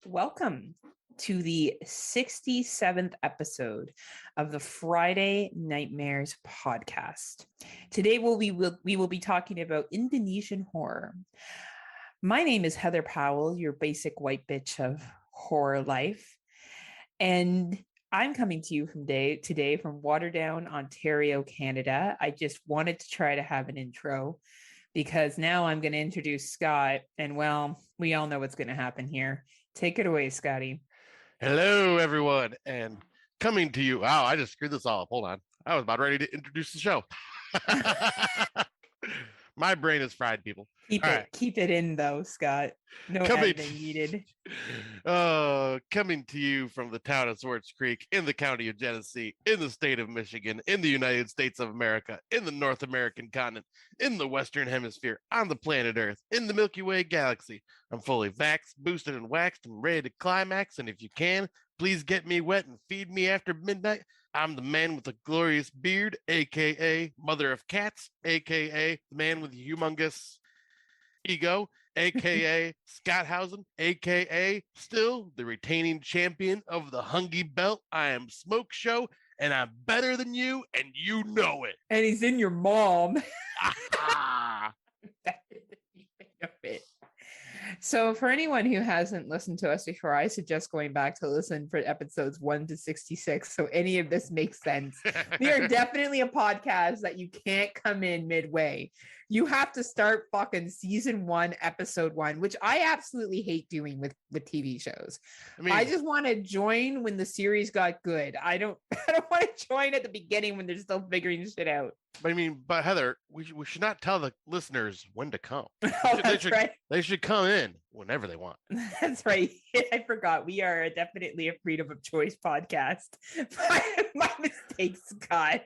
Welcome to the 67th episode of the Friday Nightmares podcast. Today we will be talking about Indonesian horror. My name is Heather Powell, your basic white bitch of horror life, and I'm coming to you today from Waterdown, Ontario, Canada. I just wanted to try to have an intro because now I'm going to introduce Scott, and well, we all know what's going to happen here. Take it away, Scotty. Hello, everyone, and coming to you. Wow, I just screwed this all up. Hold on. I was about ready to introduce the show. My brain is fried, people. Keep it in though, Scott. No editing needed. Coming to you from the town of Swartz Creek in the county of Genesee, in the state of Michigan, in the United States of America, in the North American continent, in the Western Hemisphere, on the planet Earth, in the Milky Way galaxy. I'm fully vaxxed, boosted, and waxed, and ready to climax. And if you can, please get me wet and feed me after midnight. I'm the man with the glorious beard, aka Mother of Cats, aka the man with the humongous ego, aka Scott Housen, aka still the retaining champion of the Hungy Belt. I am Smoke Show, and I'm better than you, and you know it. And he's in your mom. So for anyone who hasn't listened to us before, I suggest going back to listen for episodes 1 to 66. So any of this makes sense. We are definitely a podcast that you can't come in midway. You have to start fucking season 1, episode 1, which I absolutely hate doing with TV shows. I just want to join when the series got good. I don't want to join at the beginning when they're still figuring shit out. But Heather, we should not tell the listeners when to come. Right. They should come in whenever they want. That's right. I forgot. We are definitely a freedom of choice podcast. My mistake, Scott.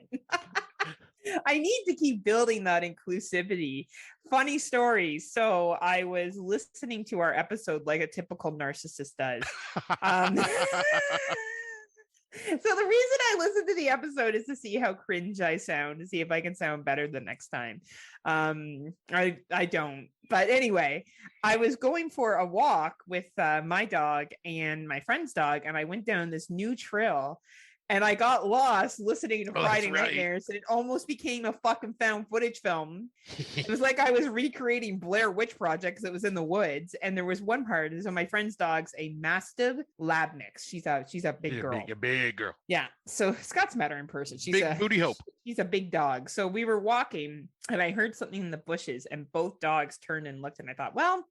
I need to keep building that inclusivity. Funny story. So I was listening to our episode like a typical narcissist does. So the reason I listen to the episode is to see how cringe I sound, to see if I can sound better the next time. I don't. But anyway, I was going for a walk with my dog and my friend's dog, and I went down this new trail. And I got lost listening to Friday Nightmares, and it almost became a fucking found footage film. It was like I was recreating Blair Witch Project because it was in the woods. And there was one part, so my friend's dog's a Mastiff Lab mix. She's a big girl. A big girl. Yeah. So Scott's met her in person. She's big booty hope. She's a big dog. So we were walking, and I heard something in the bushes, and both dogs turned and looked, and I thought, well,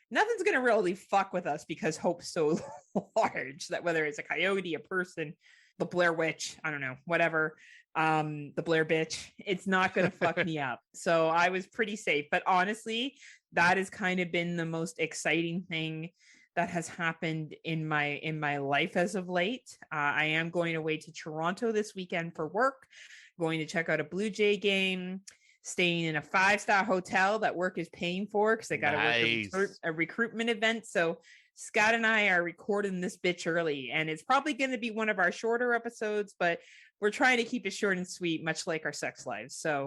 nothing's going to really fuck with us because Hope's so large that whether it's a coyote, a person, the Blair Witch, I don't know, whatever, the Blair bitch, it's not going to fuck me up. So I was pretty safe. But honestly, that has kind of been the most exciting thing that has happened in my life as of late. I am going away to Toronto this weekend for work, going to check out a Blue Jay game, staying in a 5-star hotel that work is paying for because I got to work a recruitment event. So Scott and I are recording this bitch early, and it's probably going to be one of our shorter episodes, but we're trying to keep it short and sweet, much like our sex lives. So,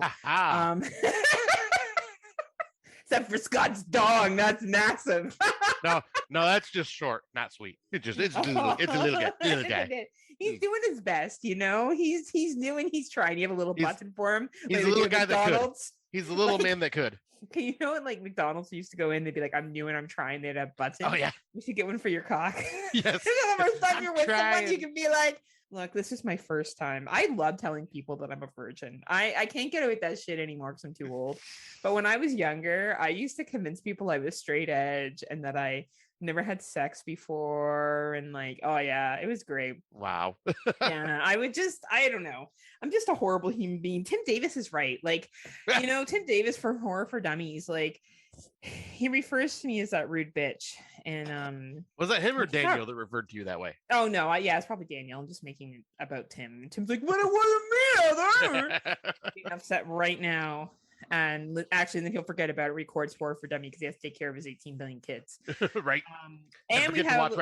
except for Scott's dog, that's massive. No, that's just short, not sweet. It's a little guy. He's doing his best, you know. He's new and he's trying. You have a little button for him. He's a little guy that could. He's a little man that could. Okay, you know what, like McDonald's used to go in, they'd be like, I'm new and I'm trying, they'd have buttons. Oh yeah. You should get one for your cock. Yes. The first time you're with someone, you can be like, look, this is my first time. I love telling people that I'm a virgin. I can't get away with that shit anymore because I'm too old. But when I was younger, I used to convince people I was straight edge and that I never had sex before, and like, oh yeah, it was great. Wow. Yeah, I don't know, I'm just a horrible human being. Tim Davis is right, like, you know, Tim Davis from Horror for Dummies, like, he refers to me as that rude bitch. And was that him or Daniel that referred to you that way? Oh no, yeah, it's probably Daniel. I'm just making it about Tim, and Tim's like, what it wasn't me, Heather. Getting upset right now. And actually, then he'll forget about it. Records Horror for Dummy because he has to take care of his 18 billion kids. Right. And forget to watch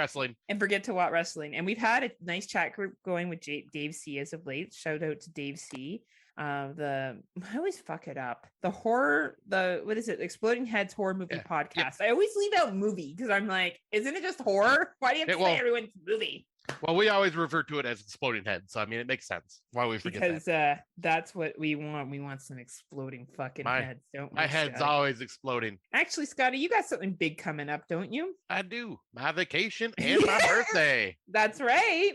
wrestling. And we've had a nice chat group going with Dave C as of late. Shout out to Dave C. I always fuck it up. The horror, what is it? Exploding Heads Horror Movie Yeah. Podcast. I always leave out movie because I'm like, isn't it just horror? Why do you have to say everyone's movie? Well, we always refer to it as Exploding Head, so I mean, it makes sense why we forget because that. That's what we want. We want some exploding fucking heads, don't we? My head's Scotty? always exploding. Actually, Scotty, you got something big coming up, don't you? I do. My vacation and my birthday. That's right.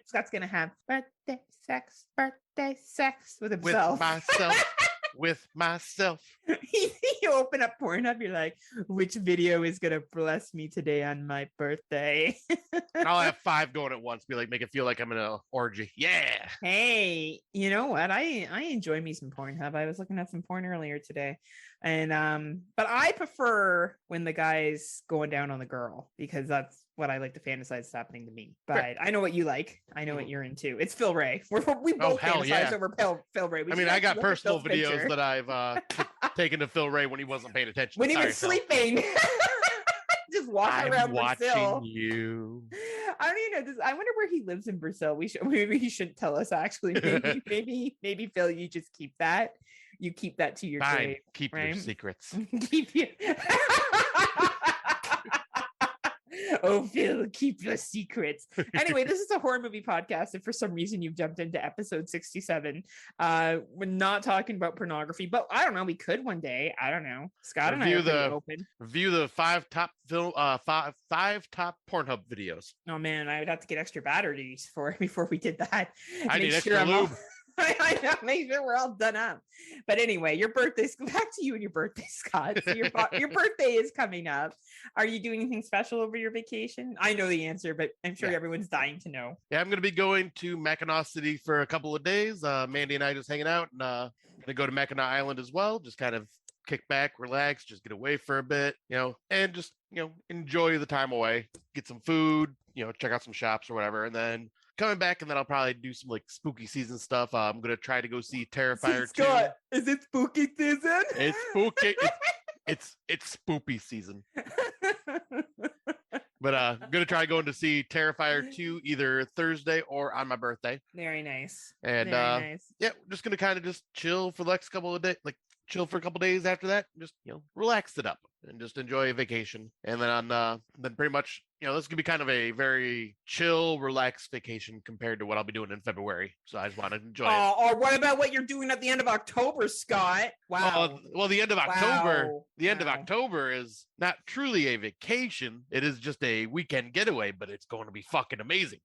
Scott's gonna have birthday sex with himself. With myself. You open up Pornhub, you're like, which video is gonna bless me today on my birthday? I'll have 5 going at once. Be like, make it feel like I'm in a orgy. Yeah. Hey, you know what? I enjoy me some Pornhub. I was looking at some porn earlier today, and but I prefer when the guy's going down on the girl because that's what I like to fantasize is happening to me. But sure. I know what you like. I know what you're into. It's Phil Ray. We both fantasize over Phil Ray. I got personal videos that I've taken to Phil Ray when he wasn't paying attention. When he was sleeping. Just walking around watching Brazil. You. I don't even know. I wonder where he lives in Brazil. Maybe he shouldn't tell us actually. Maybe Phil, you just keep that. You keep that to your grave. Keep your secrets. Keep you. Oh, Phil, keep your secrets. Anyway, this is a horror movie podcast. If for some reason you've jumped into episode 67, we're not talking about pornography, but I don't know. We could one day. I don't know. Scott and I are pretty open. Review the 5 top five top Pornhub videos. Oh man, I would have to get extra batteries before we did that. I need extra lube. I know, make sure we're all done up. But anyway, your birthday's back to you and your birthday, Scott. So your birthday is coming up. Are you doing anything special over your vacation? I know the answer, but I'm sure everyone's dying to know. Yeah, I'm going to be going to Mackinac City for a couple of days. Mandy and I just hanging out, and going to go to Mackinac Island as well. Just kind of kick back, relax, just get away for a bit, and just, enjoy the time away. Get some food, check out some shops or whatever, and then coming back, and then I'll probably do some like spooky season stuff. I'm gonna try to go see Terrifier 2. Scott, is it spooky season? It's spooky. it's spoopy season. But I'm gonna try going to see Terrifier 2 either Thursday or on my birthday. Very nice. And nice. Yeah, we're just gonna kind of just chill for the next couple of days, chill for a couple days after that. Just relax it up and just enjoy a vacation. And then then pretty much this could be kind of a very chill, relaxed vacation compared to what I'll be doing in February. So I just want to enjoy it. Or what about what you're doing at the end of October, Scott? Wow. Well, the end of October. The end of October is not truly a vacation. It is just a weekend getaway, but it's going to be fucking amazing.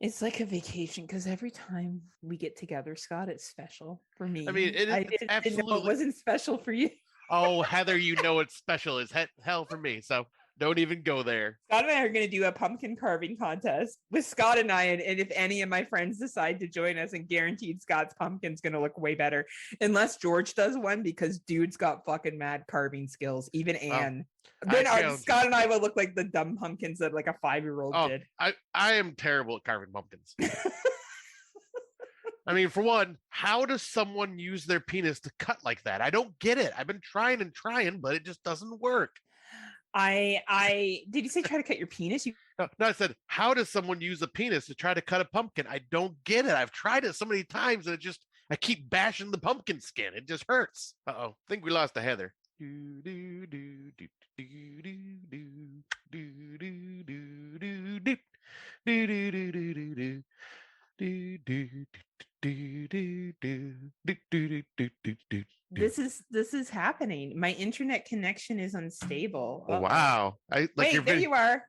It's like a vacation because every time we get together, Scott, it's special for me. I mean, it's absolutely. It wasn't special for you. Oh, Heather, it's special as hell for me. So don't even go there. Scott and I are going to do a pumpkin carving contest with Scott and I. And if any of my friends decide to join us, and guaranteed Scott's pumpkin's going to look way better. Unless George does one, because dude's got fucking mad carving skills. Even Anne. Then Scott and I will look like the dumb pumpkins that like a 5-year-old did. I am terrible at carving pumpkins. I mean, for one, how does someone use their penis to cut like that? I don't get it. I've been trying, but it just doesn't work. Did you say try to cut your penis? No, I said, how does someone use a penis to try to cut a pumpkin? I don't get it. I've tried it so many times and I keep bashing the pumpkin skin. It just hurts. Uh-oh. I think we lost a Heather. This is happening. My internet connection is unstable. Uh-oh. Wow. Wait, there you are.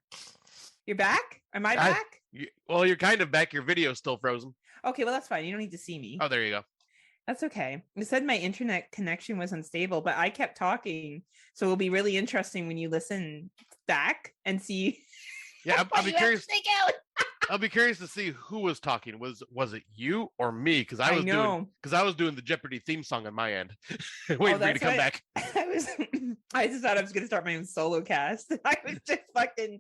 You're back? Am I back? Well, you're kind of back. Your video's still frozen. Okay, well, that's fine. You don't need to see me. Oh, there you go. That's okay. It said my internet connection was unstable, but I kept talking. So it'll be really interesting when you listen back and see. Yeah, I'll be curious. I'll be curious to see who was talking. Was it you or me? Because I was doing the Jeopardy theme song on my end, waiting for you to come back. I just thought I was going to start my own solo cast. I was just fucking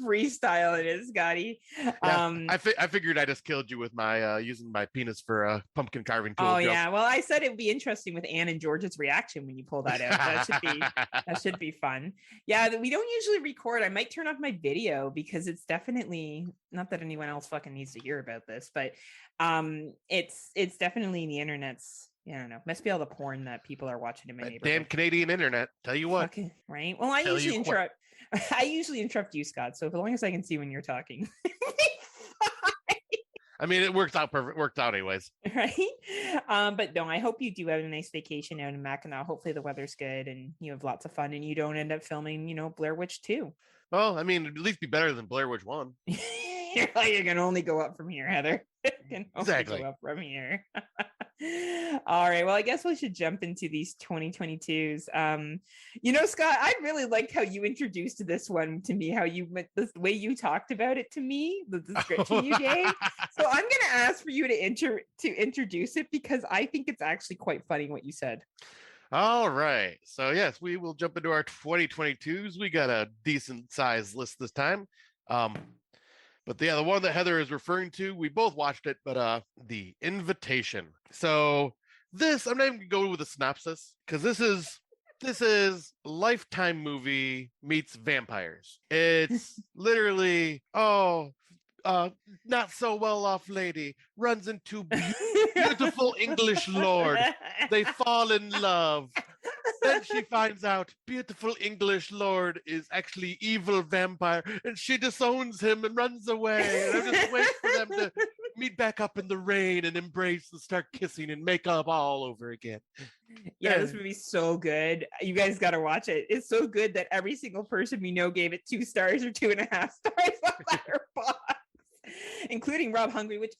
freestyling it, Scotty. Yeah, I figured I just killed you with my using my penis for a pumpkin carving tool. Oh yeah, well I said it would be interesting with Anne and George's reaction when you pull that out. That should be fun. Yeah, we don't usually record. I might turn off my video because it's definitely not that anyone else fucking needs to hear about this, but it's definitely the internet's, I don't know, must be all the porn that people are watching in my neighborhood. Damn Canadian internet. Tell you what. Fucking, right. Well, I usually interrupt you, Scott. So as long as I can see when you're talking. I mean, it worked out perfect. Worked out anyways. Right. But no, I hope you do have a nice vacation out in Mackinac. Hopefully the weather's good and you have lots of fun and you don't end up filming, Blair Witch 2. Well, I mean, it'd at least be better than Blair Witch 1. You're gonna only go up from here, Heather. Exactly. Go up from here. All right. Well, I guess we should jump into these 2022s. Scott, I really liked how you introduced this one to me, how the way you talked about it to me, the description you gave. So I'm going to ask for you to introduce it because I think it's actually quite funny what you said. All right. So yes, we will jump into our 2022s. We got a decent sized list this time. But yeah, the one that Heather is referring to, we both watched it, but The Invitation. So this, I'm not even gonna go with a synopsis because this is Lifetime movie meets vampires. It's literally, not so well off lady runs into beautiful English lord. They fall in love. Then she finds out beautiful English lord is actually evil vampire, and she disowns him and runs away. And I'm just waiting for them to meet back up in the rain and embrace and start kissing and make up all over again. Yeah, this movie's so good. You guys got to watch it. It's so good that every single person we know gave it 2 stars or 2.5 stars on Letterboxd, including Rob Hungry, which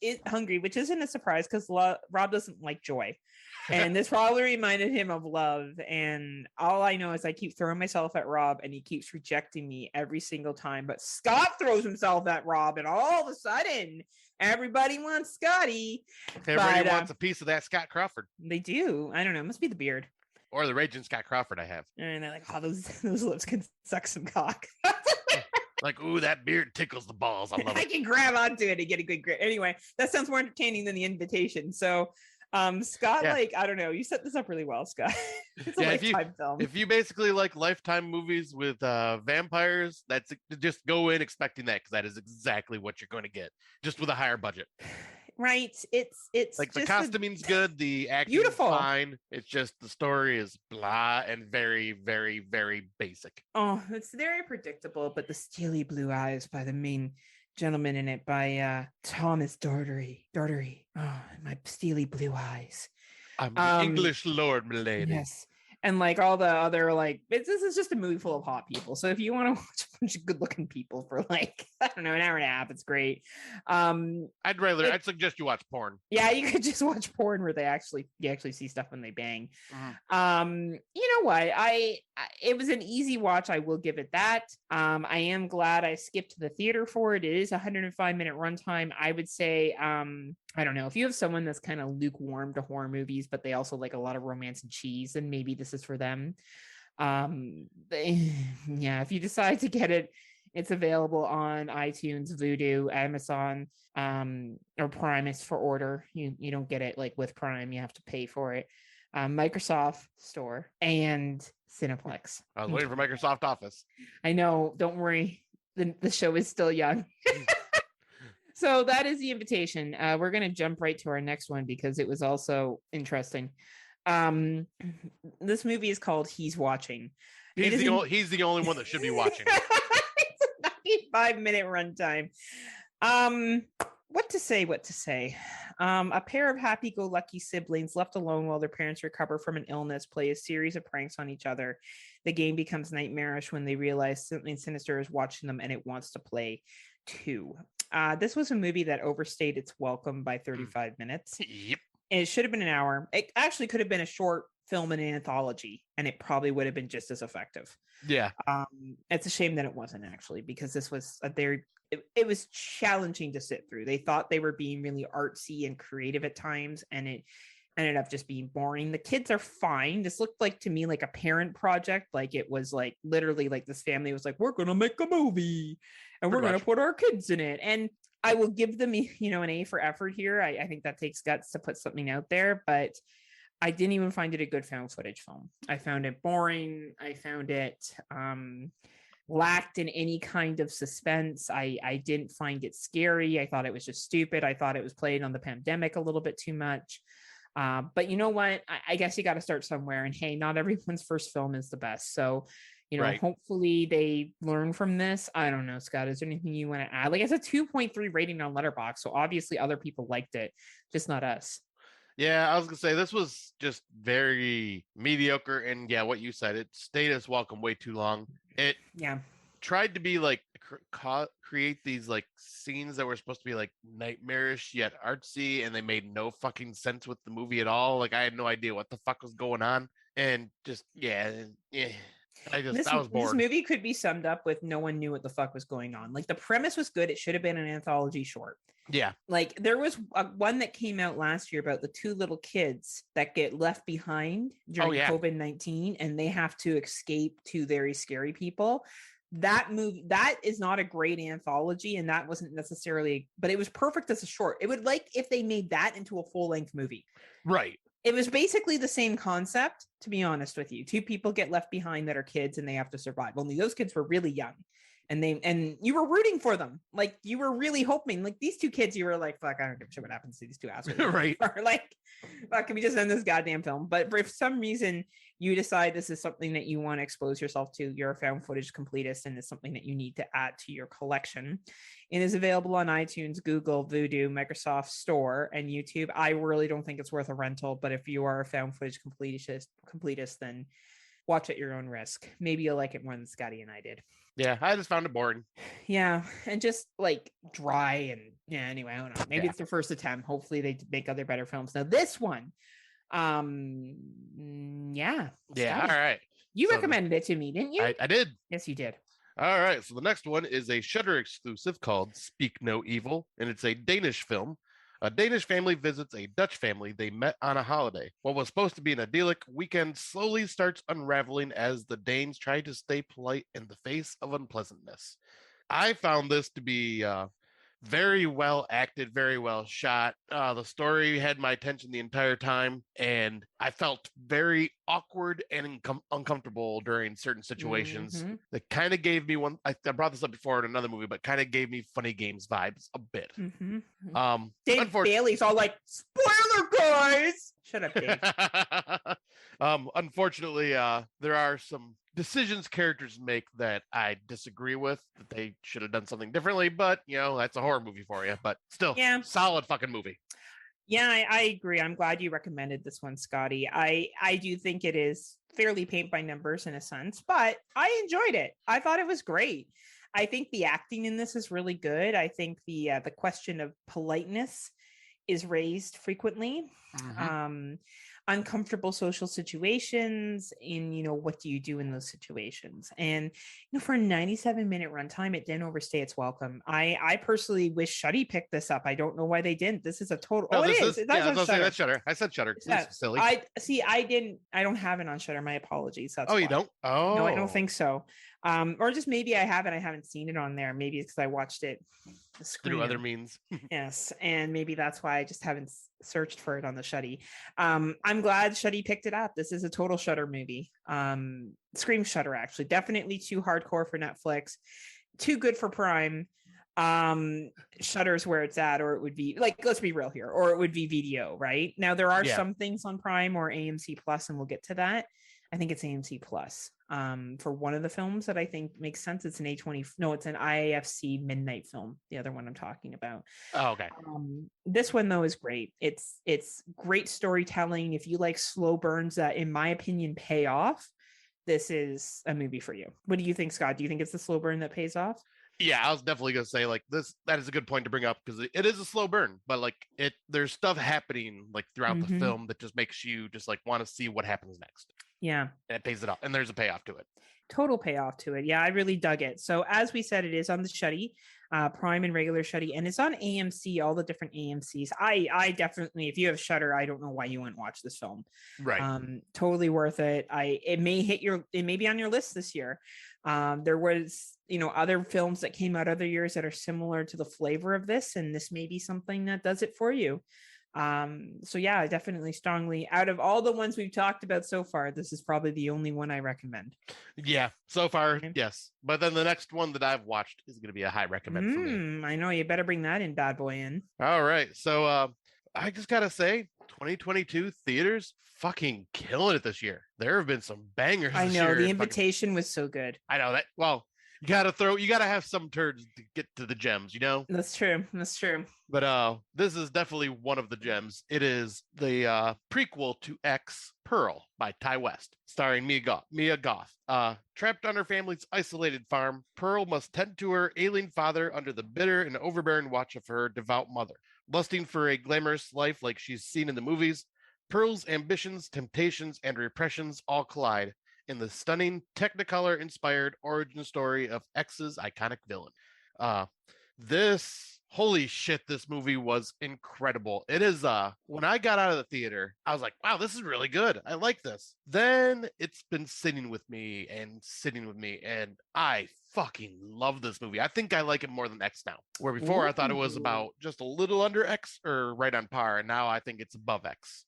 isn't a surprise because Rob doesn't like joy. And this probably reminded him of love. And all I know is I keep throwing myself at Rob and he keeps rejecting me every single time. But Scott throws himself at Rob and all of a sudden everybody wants Scotty. Everybody wants a piece of that Scott Crawford. They do. I don't know. It must be the beard. Or the raging Scott Crawford I have. And they're like, oh, those lips can suck some cock. Like, ooh, that beard tickles the balls. I love it. I can grab onto it and get a good grip. Anyway, that sounds more entertaining than The Invitation. So Scott, I don't know, you set this up really well, Scott. It's a Lifetime film. If you basically like Lifetime movies with vampires, that's just go in expecting that because that is exactly what you're going to get, just with a higher budget. Right. It's like the costuming's good, the acting is fine. It's just the story is blah and very, very, very basic. Oh, it's very predictable, but the steely blue eyes by the main gentleman in it by Thomas Daugherty. Oh, my steely blue eyes. I'm the English lord, milady. Yes. And like all the other this is just a movie full of hot people. So if you want to watch a bunch of good looking people for I don't know, an hour and a half, it's great. I'd suggest you watch porn. Yeah, you could just watch porn where you actually see stuff when they bang. You know what? It was an easy watch. I will give it that. I am glad I skipped to the theater for it. It is a 105-minute runtime. I would say, I don't know, if you have someone that's kind of lukewarm to horror movies, but they also like a lot of romance and cheese, then maybe this is for them. If you decide to get it, it's available on iTunes, Vudu, Amazon, or Prime is for order. You don't get it with Prime, you have to pay for it. Microsoft Store and Cineplex. I was waiting for Microsoft Office. I know, don't worry, the show is still young. So that is The Invitation. We're going to jump right to our next one because it was also interesting. This movie is called He's Watching. He's the only one that should be watching. It's a 95-minute runtime. What to say? A pair of happy-go-lucky siblings left alone while their parents recover from an illness play a series of pranks on each other. The game becomes nightmarish when they realize something sinister is watching them and it wants to play too. This was a movie that overstayed its welcome by 35 minutes. Yep. It should have been an hour. It actually could have been a short film and an anthology, and it probably would have been just as effective. Yeah. It's a shame that it wasn't actually, because this was it was challenging to sit through. They thought they were being really artsy and creative at times, and it ended up just being boring. The kids are fine. This looked to me like a parent project. It was literally this family was we're going to make a movie and we're going to put our kids in it. And I will give them, an A for effort here. I think that takes guts to put something out there, but I didn't even find it a good found footage film. I found it boring. I found it lacked in any kind of suspense. I didn't find it scary. I thought it was just stupid. I thought it was playing on the pandemic a little bit too much. But you know what? I guess you got to start somewhere. And hey, not everyone's first film is the best. So, Right. hopefully they learn from this. I don't know, Scott. Is there anything you want to add? Like, it's a 2.3 rating on Letterboxd, so obviously other people liked it, just not us. Yeah, I was gonna say this was just very mediocre, and yeah, what you said, it stayed us welcome way too long. It Yeah. tried to be like create these like scenes that were supposed to be like nightmarish yet artsy, and they made no fucking sense with the movie at all. Like I had no idea what the fuck was going on, and just yeah. This I was this bored. movie could be summed up with no one knew what the fuck was going on. Like, the premise was good. It should have been an anthology short. Yeah. Like, there was one that came out last year about the two little kids that get left behind during COVID-19, and they have to escape to very scary people. That movie, that is not a great anthology, and that wasn't necessarily, but it was perfect as a short. It would, like, if they made that into a full-length movie. Right. It was basically the same concept, to be honest with you. Two people get left behind that are kids, and they have to survive. Only those kids were really young, and you were rooting for them. Like, you were really hoping, like, these two kids, you were like, fuck, I don't give a shit what happens to these two assholes. Right. Or like, fuck, can we just end this goddamn film? But for some reason you decide this is something that you want to expose yourself to, you're a found footage completist, and it's something that you need to add to your collection. It is available on iTunes, Google, Vudu, Microsoft Store, and YouTube. I really don't think it's worth a rental, but if you are a found footage completist, then watch at your own risk. Maybe you'll like it more than Scotty and I did. Yeah, I just found it boring. Yeah, and just like dry, and yeah, anyway, I don't know. Maybe it's their first attempt. Hopefully they make other better films. Now this one, yeah. Yeah, all right. You recommended it to me, didn't you? I did. Yes, you did. All right, so the next one is a Shudder exclusive called Speak No Evil, and it's a Danish film. A Danish family visits a Dutch family they met on a holiday. What was supposed to be an idyllic weekend slowly starts unraveling as the Danes try to stay polite in the face of unpleasantness. I found this to be very well acted, very well shot. The story had my attention the entire time, and I felt very awkward and uncomfortable during certain situations. Mm-hmm. That kind of gave me one. I brought this up before in another movie, but kind of gave me Funny Games vibes a bit. Mm-hmm. Dave Bailey's all like, "Spoiler, guys!" Shut up, Dave. Unfortunately, there are some decisions characters make that I disagree with, that they should have done something differently, but that's a horror movie for you, but still, solid fucking movie. Yeah, I agree. I'm glad you recommended this one, Scotty. I do think it is fairly paint by numbers in a sense, but I enjoyed it. I thought it was great. I think the acting in this is really good. I think the question of politeness is raised frequently. Mm-hmm. Uncomfortable social situations, and what do you do in those situations? And for a 97-minute runtime, it didn't overstay its welcome. I personally wish Shuddy picked this up. I don't know why they didn't. This is a total. No, it is. That's Shudder. I said Shudder. That's silly. I don't have it on Shudder. My apologies. That's you don't? Oh, no, I don't think so. Or just maybe I haven't seen it on there. Maybe it's because I watched it through other means. Yes, and maybe that's why I just haven't searched for it on the Shuddy. I'm glad Shuddy picked it up. This is a total Shudder movie. Scream Shudder, actually. Definitely too hardcore for Netflix, too good for Prime. Shudder's where it's at, or it would be like, let's be real here, or it would be VDO, right? Now there are some things on Prime or AMC Plus, and we'll get to that. I think it's AMC Plus. For one of the films that I think makes sense, it's an A20. No, it's an IFC midnight film. The other one I'm talking about. Oh, okay. This one though is great. It's great storytelling. If you like slow burns that, in my opinion, pay off, this is a movie for you. What do you think, Scott? Do you think it's the slow burn that pays off? Yeah, I was definitely gonna say like this. That is a good point to bring up, because it is a slow burn, but like there's stuff happening like throughout the film that just makes you just like want to see what happens next. Yeah, and it pays it off, and there's a payoff to it. Total payoff to it. Yeah, I really dug it. So as we said, it is on the Shuddy, Prime and regular Shuddy, and it's on AMC, all the different AMCs. I definitely, if you have Shudder, I don't know why you wouldn't watch this film. Right. Totally worth it. It may be on your list this year. There was, other films that came out other years that are similar to the flavor of this, and this may be something that does it for you. So yeah, definitely strongly, out of all the ones we've talked about so far, this is probably the only one I recommend. Yeah, so far, yes. But then the next one that I've watched is going to be a high recommend for me. I know, you better bring that in, bad boy, in. All right. So I just got to say, 2022 theaters fucking killing it this year. There have been some bangers I this know, year. The Invitation was so good. I know that. Well, you got to have some turds to get to the gems, you know? That's true. But this is definitely one of the gems. It is the prequel to X, Pearl by Ty West, starring Mia Goth. Trapped on her family's isolated farm, Pearl must tend to her ailing father under the bitter and overbearing watch of her devout mother. Lusting for a glamorous life like she's seen in the movies, Pearl's ambitions, temptations, and repressions all collide in the stunning Technicolor-inspired origin story of X's iconic villain. This holy shit, this movie was incredible. It is when I got out of the theater, I was like, wow, this is really good. I like this. Then it's been sitting with me, and I fucking love this movie. I think I like it more than X now. Where before I thought it was about just a little under X or right on par, and now I think it's above X.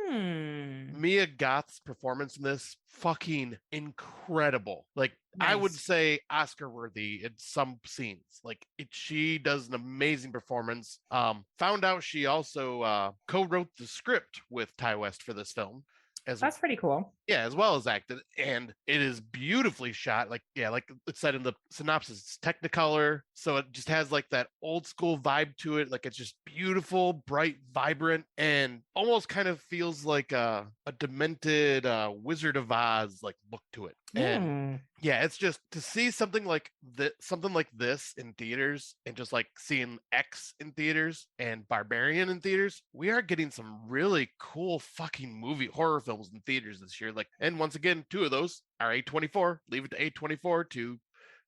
Mia Goth's performance in this, fucking incredible. Like, nice. I would say Oscar worthy in some scenes. Like, she does an amazing performance. Found out she also co-wrote the script with Ty West for this film. That's pretty cool. Yeah, as well as acted, and it is beautifully shot. Like it said in the synopsis, it's Technicolor, so it just has like that old school vibe to it. Like, it's just beautiful, bright, vibrant, and almost kind of feels like a demented Wizard of Oz like look to it. And yeah, it's just to see something like this in theaters, and just like seeing X in theaters and Barbarian in theaters, we are getting some really cool fucking horror films in theaters this year. Like, and once again, two of those are A24. Leave it to A24 to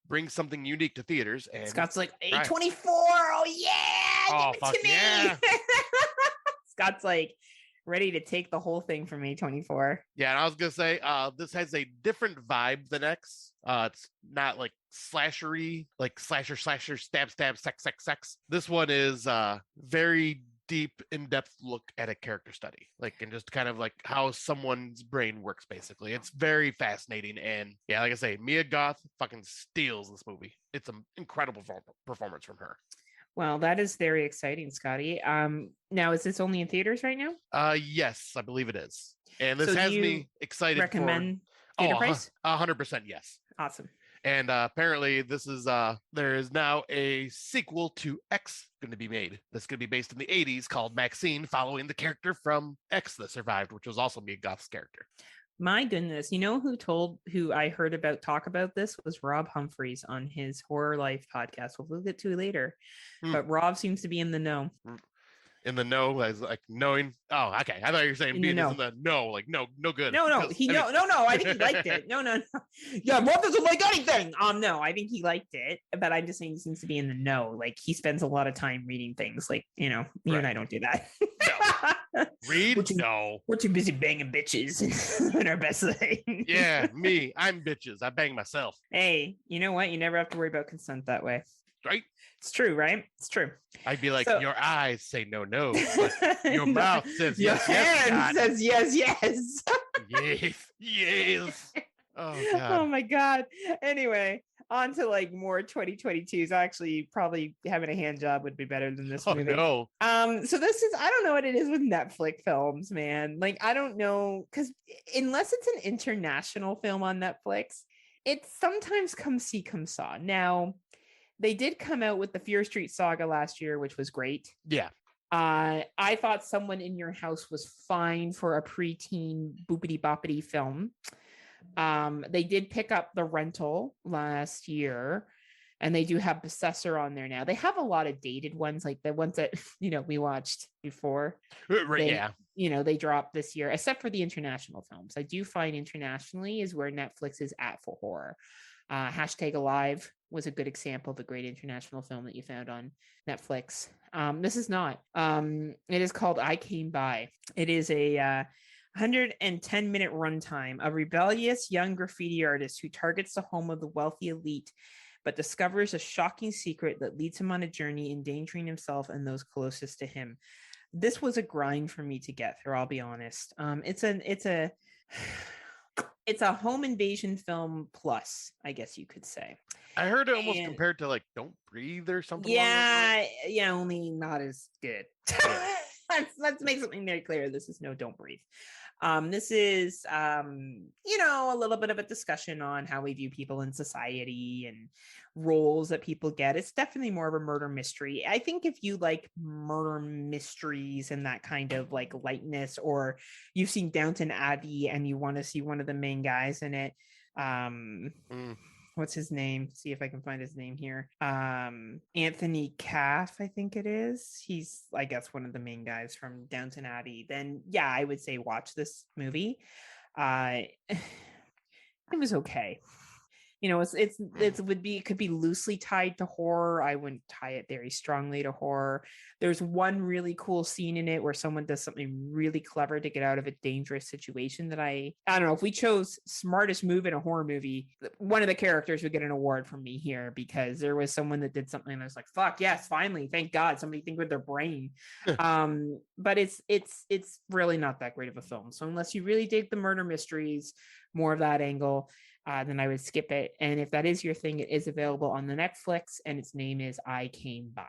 bring something unique to theaters. And Scott's like, A24, oh yeah, give it to me. Yeah. Scott's like ready to take the whole thing from A24. Yeah, and I was gonna say, this has a different vibe than X. It's not like slashery, like slasher, stab, sex. This one is very deep, in-depth look at a character study, like, and just kind of like how someone's brain works. Basically, it's very fascinating. And yeah, like I say, Mia Goth fucking steals this movie. It's an incredible performance from her. Well, that is very exciting, Scotty. Now, is this only in theaters right now? Yes, I believe it is. And this has me excited. Recommend theater price? 100% yes. Awesome. And apparently this is there is now a sequel to X going to be made. That's going to be based in the 80s, called Maxine, following the character from X that survived, which was also Mia Goth's character. My goodness. You know who I heard about talk about this was Rob Humphreys on his Horror Life podcast. We'll get to it later. But Rob seems to be in the know. In the know, as like knowing. Oh, okay. I thought you were saying being in the no, like no good. No. I think he liked it. No. Yeah, Rob doesn't like anything. No, I think he liked it, but I'm just saying he seems to be in the know. Like, he spends a lot of time reading things. Like, you know, you and I don't do that. No. Read? No. We're too busy banging bitches in our best thing. Yeah, me. I'm bitches. I bang myself. Hey, you know what? You never have to worry about consent that way. Right? It's true, right? It's true. I'd be like, your eyes say no, but your mouth says your yes, hand yes, says yes. yes. Oh, God. Oh my God. Anyway, on to like more 2022s. Actually, probably having a hand job would be better than this movie. No. So this is, I don't know what it is with Netflix films, man. Like, I don't know, because unless it's an international film on Netflix, it sometimes come see, come saw. Now, they did come out with the Fear Street Saga last year, which was great. Yeah. I thought Someone in Your House was fine for a preteen boopity boppity film. They did pick up The Rental last year, and they do have Possessor on there now. They have a lot of dated ones, like the ones that, you know, we watched before. Right, yeah. You know, they dropped this year, except for the international films. I do find internationally is where Netflix is at for horror. Hashtag Alive was a good example of a great international film that you found on Netflix. This is not. It is called I Came By. It is a 110-minute runtime. A rebellious young graffiti artist who targets the home of the wealthy elite, but discovers a shocking secret that leads him on a journey endangering himself and those closest to him. this was a grind for me to get through, I'll be honest. It's a home invasion film plus, I guess you could say. I heard it almost compared to like Don't Breathe or something. Yeah, only not as good. Let's make something very clear. This is no Don't Breathe. This is a little bit of a discussion on how we view people in society and roles that people get. It's definitely more of a murder mystery. I think if you like murder mysteries and that kind of like lightness, or you've seen Downton Abbey and you want to see one of the main guys in it, what's his name? See if I can find his name here. Anthony Caff, I think it is. He's, I guess, one of the main guys from Downton Abbey. Then, yeah, I would say watch this movie. It was okay. It could be loosely tied to horror. I wouldn't tie it very strongly to horror. There's one really cool scene in it where someone does something really clever to get out of a dangerous situation that I don't know, if we chose smartest move in a horror movie, one of the characters would get an award from me here, because there was someone that did something and I was like, fuck yes, finally, thank God somebody think with their brain. But it's really not that great of a film. So unless you really dig the murder mysteries, more of that angle, then I would skip it. And if that is your thing, it is available on the Netflix, and its name is I Came By.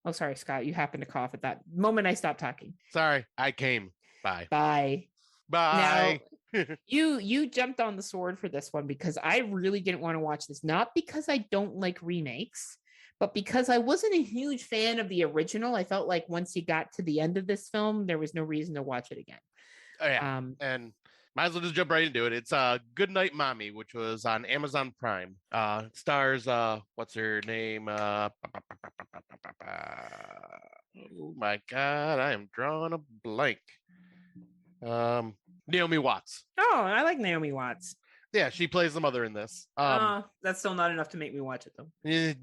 Oh, sorry, Scott, you happened to cough at that moment I stopped talking. Sorry, I came by. Bye. Bye. Now, you jumped on the sword for this one because I really didn't want to watch this, not because I don't like remakes, but because I wasn't a huge fan of the original. I felt like once you got to the end of this film, there was no reason to watch it again. Oh, yeah. And might as well just jump right into it. It's Good Night Mommy, which was on Amazon Prime. It stars what's her name? Oh my God, I am drawing a blank. Naomi Watts. Oh, I like Naomi Watts. Yeah, she plays the mother in this. That's still not enough to make me watch it, though.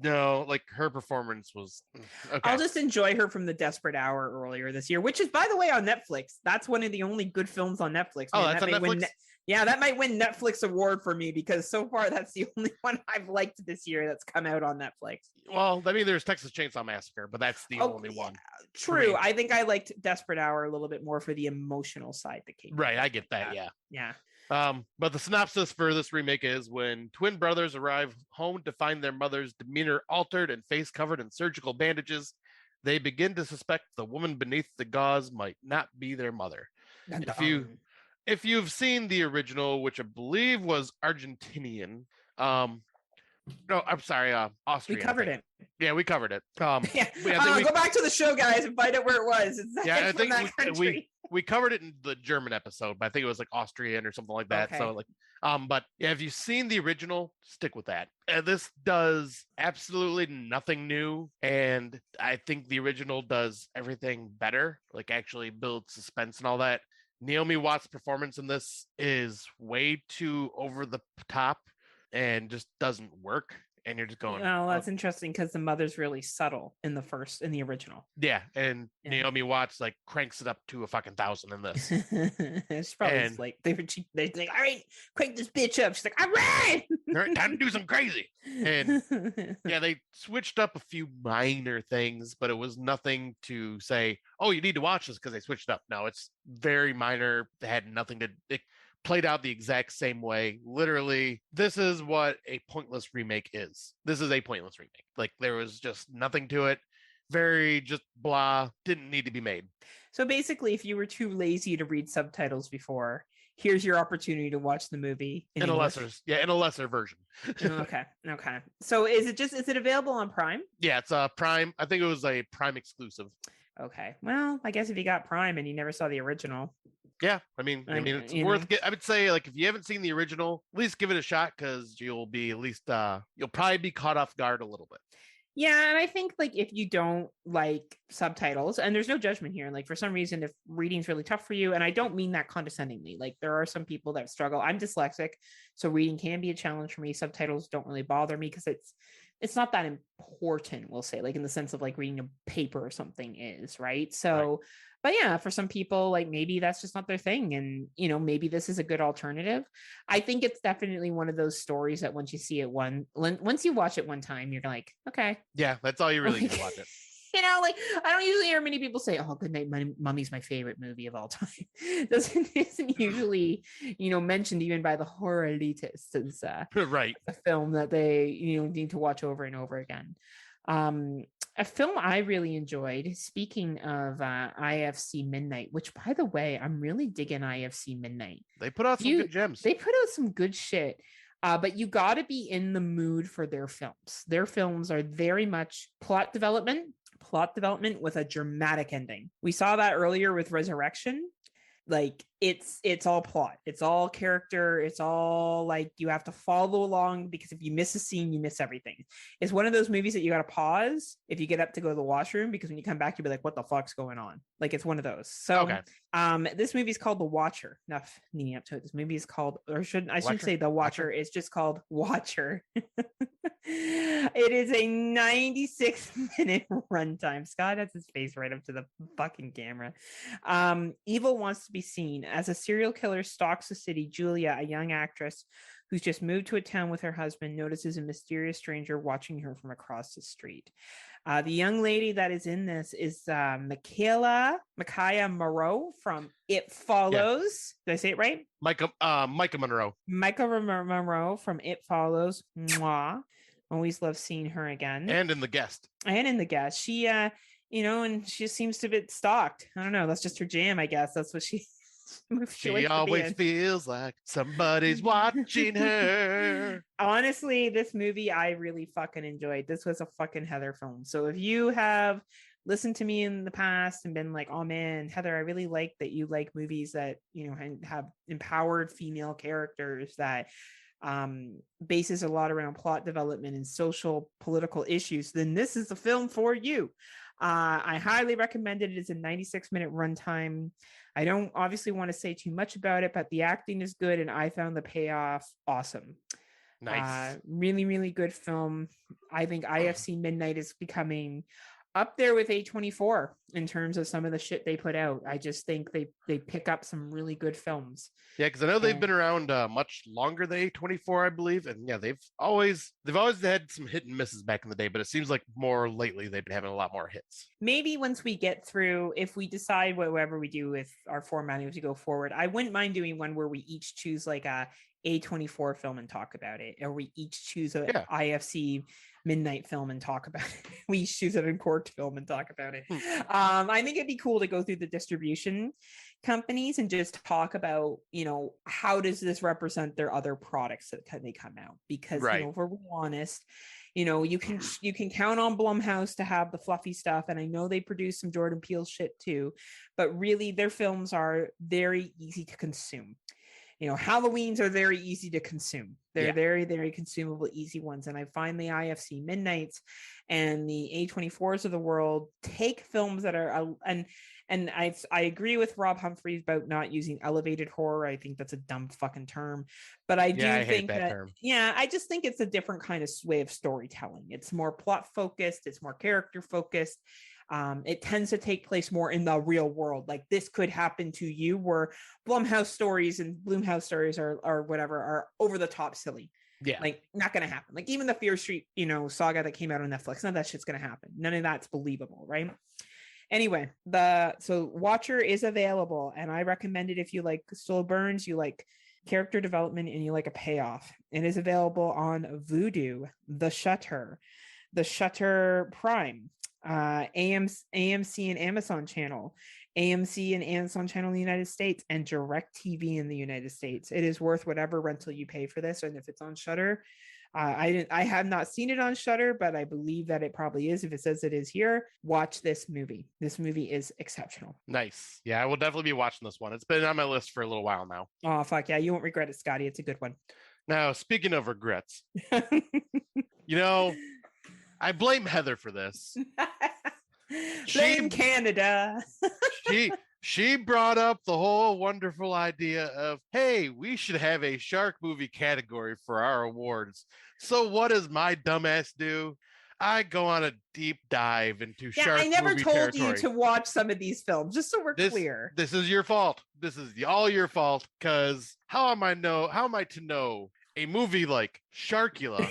No, like her performance was okay. I'll just enjoy her from The Desperate Hour earlier this year, which is, by the way, on Netflix. That's one of the only good films on Netflix. Oh, that's on Netflix? That might win Netflix award for me, because so far that's the only one I've liked this year that's come out on Netflix. Well, I mean, there's Texas Chainsaw Massacre, but that's the only one. True. I think I liked Desperate Hour a little bit more for the emotional side that came. Right, I get that. Yeah. But the synopsis for this remake is: when twin brothers arrive home to find their mother's demeanor altered and face covered in surgical bandages, they begin to suspect the woman beneath the gauze might not be their mother. If you've seen the original, which I believe was Argentinian, no, I'm sorry, Austrian. We covered it. Yeah, we covered it. Go back to the show, guys, and find out where it was. I think we covered it in the German episode, but I think it was like Austrian or something like that. Okay. So like, but yeah, if you've seen the original, stick with that. This does absolutely nothing new, and I think the original does everything better. Like actually builds suspense and all that. Naomi Watts' performance in this is way too over the top and just doesn't work. And you're just going, oh, that's interesting, because the mother's really subtle in the original. Yeah, and Naomi Watts like cranks it up to a fucking 1,000 in this. It's probably like they think, all right, crank this bitch up. She's like, all right, time to do some crazy. And yeah, they switched up a few minor things, but it was nothing to say, oh, you need to watch this because they switched up. No, it's very minor. They had nothing to. It played out the exact same way. Literally, this is what a pointless remake is. This is a pointless remake. Like, there was just nothing to it. Very just blah, didn't need to be made. So basically, if you were too lazy to read subtitles before, here's your opportunity to watch the movie in a lesser version. Okay. So is it available on Prime? Yeah, it's Prime. I think it was a Prime exclusive. Okay. Well, I guess if you got Prime and you never saw the original. Yeah, I mean, it's worth. I would say, like, if you haven't seen the original, at least give it a shot, because you'll be you'll probably be caught off guard a little bit. Yeah, and I think, like, if you don't like subtitles, and there's no judgment here, like, for some reason, if reading's really tough for you, and I don't mean that condescendingly, like, there are some people that struggle. I'm dyslexic, so reading can be a challenge for me. Subtitles don't really bother me because it's not that important, we'll say, like, in the sense of like reading a paper or something is, right? So, right. But yeah, for some people, like, maybe that's just not their thing. And, maybe this is a good alternative. I think it's definitely one of those stories that once you see it once you watch it one time, you're like, okay. Yeah, that's all you really need to watch it. Like I don't usually hear many people say, "Oh, Good Night, Mummy's my favorite movie of all time." Isn't usually, mentioned even by the horror elitists as Right. a film that they, need to watch over and over again. A film I really enjoyed. Speaking of IFC Midnight, which by the way, I'm really digging IFC Midnight. They put out some good gems. They put out some good shit. But you got to be in the mood for their films. Their films are very much plot development with a dramatic ending. We saw that earlier with Resurrection. Like it's all plot, it's all character, it's all like you have to follow along, because if you miss a scene, you miss everything. It's one of those movies that you got to pause if you get up to go to the washroom, because when you come back, you'll be like, what the fuck's going on? Like it's one of those. So okay. This movie is called The Watcher. Enough leading up to it. This movie is called, or shouldn't say The Watcher. It's just called Watcher. It is a 96-minute runtime. Scott has his face right up to the fucking camera. Evil wants to be seen. As a serial killer stalks the city, Julia, a young actress who's just moved to a town with her husband, notices a mysterious stranger watching her from across the street. The young lady that is in this is Micaiah Moreau from It Follows. Yeah. Did I say it right? Micah Monroe. Micah Monroe from It Follows. Mwah. Always love seeing her again. And in The Guest. She, and she seems to be stalked. I don't know. That's just her jam, I guess. That's what she always feels like somebody's watching her. Honestly, this movie I really fucking enjoyed. This was a fucking Heather film. So if you have listened to me in the past and been like, oh man, Heather, I really like that you like movies that, have empowered female characters, that bases a lot around plot development and social political issues, then this is the film for you. I highly recommend it. It is a 96-minute runtime. I don't obviously want to say too much about it, but the acting is good, and I found the payoff awesome. Nice. Really, really good film. I think IFC Midnight is becoming up there with A24 in terms of some of the shit they put out. I just think they pick up some really good films. Yeah, because I know they've been around much longer than A24, I believe, and yeah, they've always had some hit and misses back in the day, but it seems like more lately they've been having a lot more hits. Maybe once we get through, if we decide whatever we do with our formatting as we go forward, I wouldn't mind doing one where we each choose like a A24 film and talk about it, or we each choose a IFC Midnight film and talk about it. We each choose an Uncorked film and talk about it. I think it'd be cool to go through the distribution companies and just talk about, how does this represent their other products that they come out? Because if we're honest, you can count on Blumhouse to have the fluffy stuff, and I know they produce some Jordan Peele shit too, but really their films are very easy to consume. Halloweens are very easy to consume. They're very, very consumable, easy ones. And I find the IFC Midnights and the A24s of the world take films that are, and I agree with Rob Humphreys about not using elevated horror. I think that's a dumb fucking term, but I think that term. I just think it's a different kind of way of storytelling. It's more plot focused. It's more character focused. It tends to take place more in the real world. Like this could happen to you, where Blumhouse stories are whatever are over the top silly. Yeah. Like not going to happen. Like even the Fear Street, saga that came out on Netflix, none of that shit's going to happen. None of that's believable. Right. Anyway, so Watcher is available, and I recommend it if you like slow burns, you like character development, and you like a payoff. It is available on Vudu, The Shutter Prime, AMC and Amazon channel, AMC and Amazon channel in the United States, and DirecTV in the United States. It is worth whatever rental you pay for this. And if it's on Shudder, I have not seen it on Shudder, but I believe that it probably is. If it says it is here, watch this movie. This movie is exceptional. Nice. Yeah, I will definitely be watching this one. It's been on my list for a little while now. Oh, fuck yeah. You won't regret it, Scotty. It's a good one. Now, speaking of regrets, I blame Heather for this. Blame Canada. She brought up the whole wonderful idea of, hey, we should have a shark movie category for our awards. So what does my dumbass do? I go on a deep dive into shark movie territory. I never told you to watch some of these films, just so we're clear. This is your fault. This is all your fault, because how am I to know a movie like Sharkula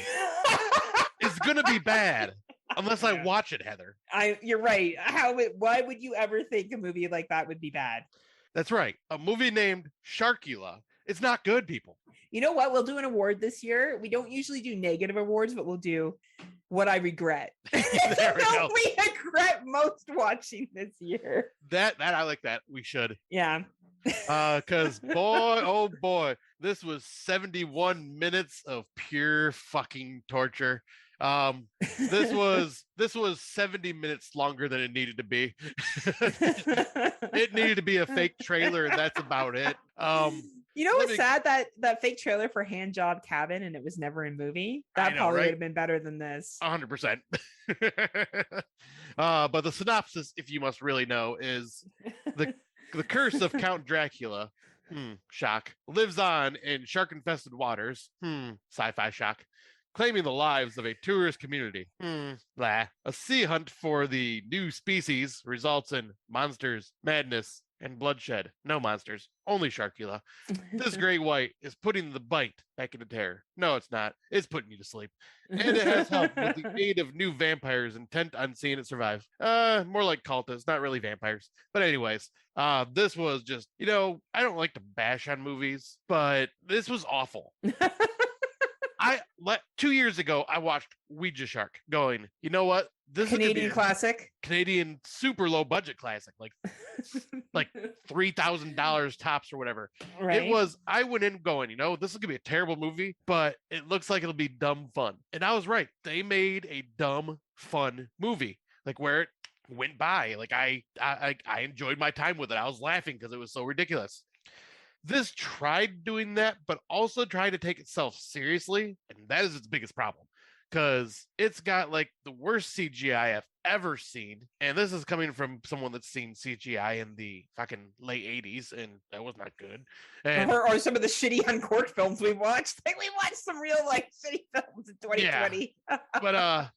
is going to be bad unless I watch it, Heather. You're right. Why would you ever think a movie like that would be bad? That's right. A movie named Sharkula. It's not good, people. You know what? We'll do an award this year. We don't usually do negative awards, but we'll do what I regret. There we go. We regret most watching this year. That I like that. We should. Yeah. Because boy, oh boy, this was 71 minutes of pure fucking torture. This was 70 minutes longer than it needed to be. It needed to be a fake trailer, and that's about it. You know what's sad? That fake trailer for Hand Job Cabin, and it was never in movie. That probably would have been better than this. 100%. But the synopsis, if you must really know, is the curse of Count Dracula. Shock. Lives on in shark-infested waters. Sci-fi shock. Claiming the lives of a tourist community. Blah. A sea hunt for the new species results in monsters, madness, and bloodshed. No monsters, only Sharkula. This great white is putting the bite back into terror. No, it's not. It's putting you to sleep. And it has help with the aid of new vampires intent on seeing it survive. More like cultists, not really vampires. But anyways, this was just, I don't like to bash on movies, but this was awful. 2 years ago, I watched Ouija Shark going, you know what? This Canadian is classic. Canadian super low budget classic, like $3,000 tops or whatever. Right. I went in going, this is gonna be a terrible movie, but it looks like it'll be dumb fun. And I was right. They made a dumb fun movie, like where it went by. Like I enjoyed my time with it. I was laughing because it was so ridiculous. This tried doing that, but also tried to take itself seriously, and that is its biggest problem. Because it's got like the worst CGI I've ever seen. And this is coming from someone that's seen CGI in the fucking late 80s, and that was not good. And or some of the shitty uncorked films we watched. Like we watched some real shitty films in 2020. Yeah. But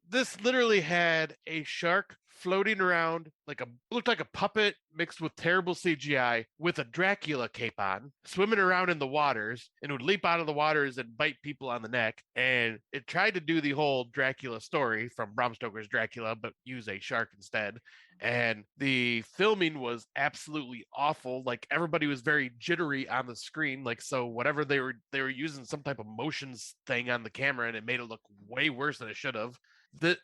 this literally had a shark floating around looked like a puppet mixed with terrible CGI with a Dracula cape on, swimming around in the waters, and would leap out of the waters and bite people on the neck. And it tried to do the whole Dracula story from Bram Stoker's Dracula, but use a shark instead. And the filming was absolutely awful. Like everybody was very jittery on the screen. So whatever they were using some type of motions thing on the camera, and it made it look way worse than it should have. The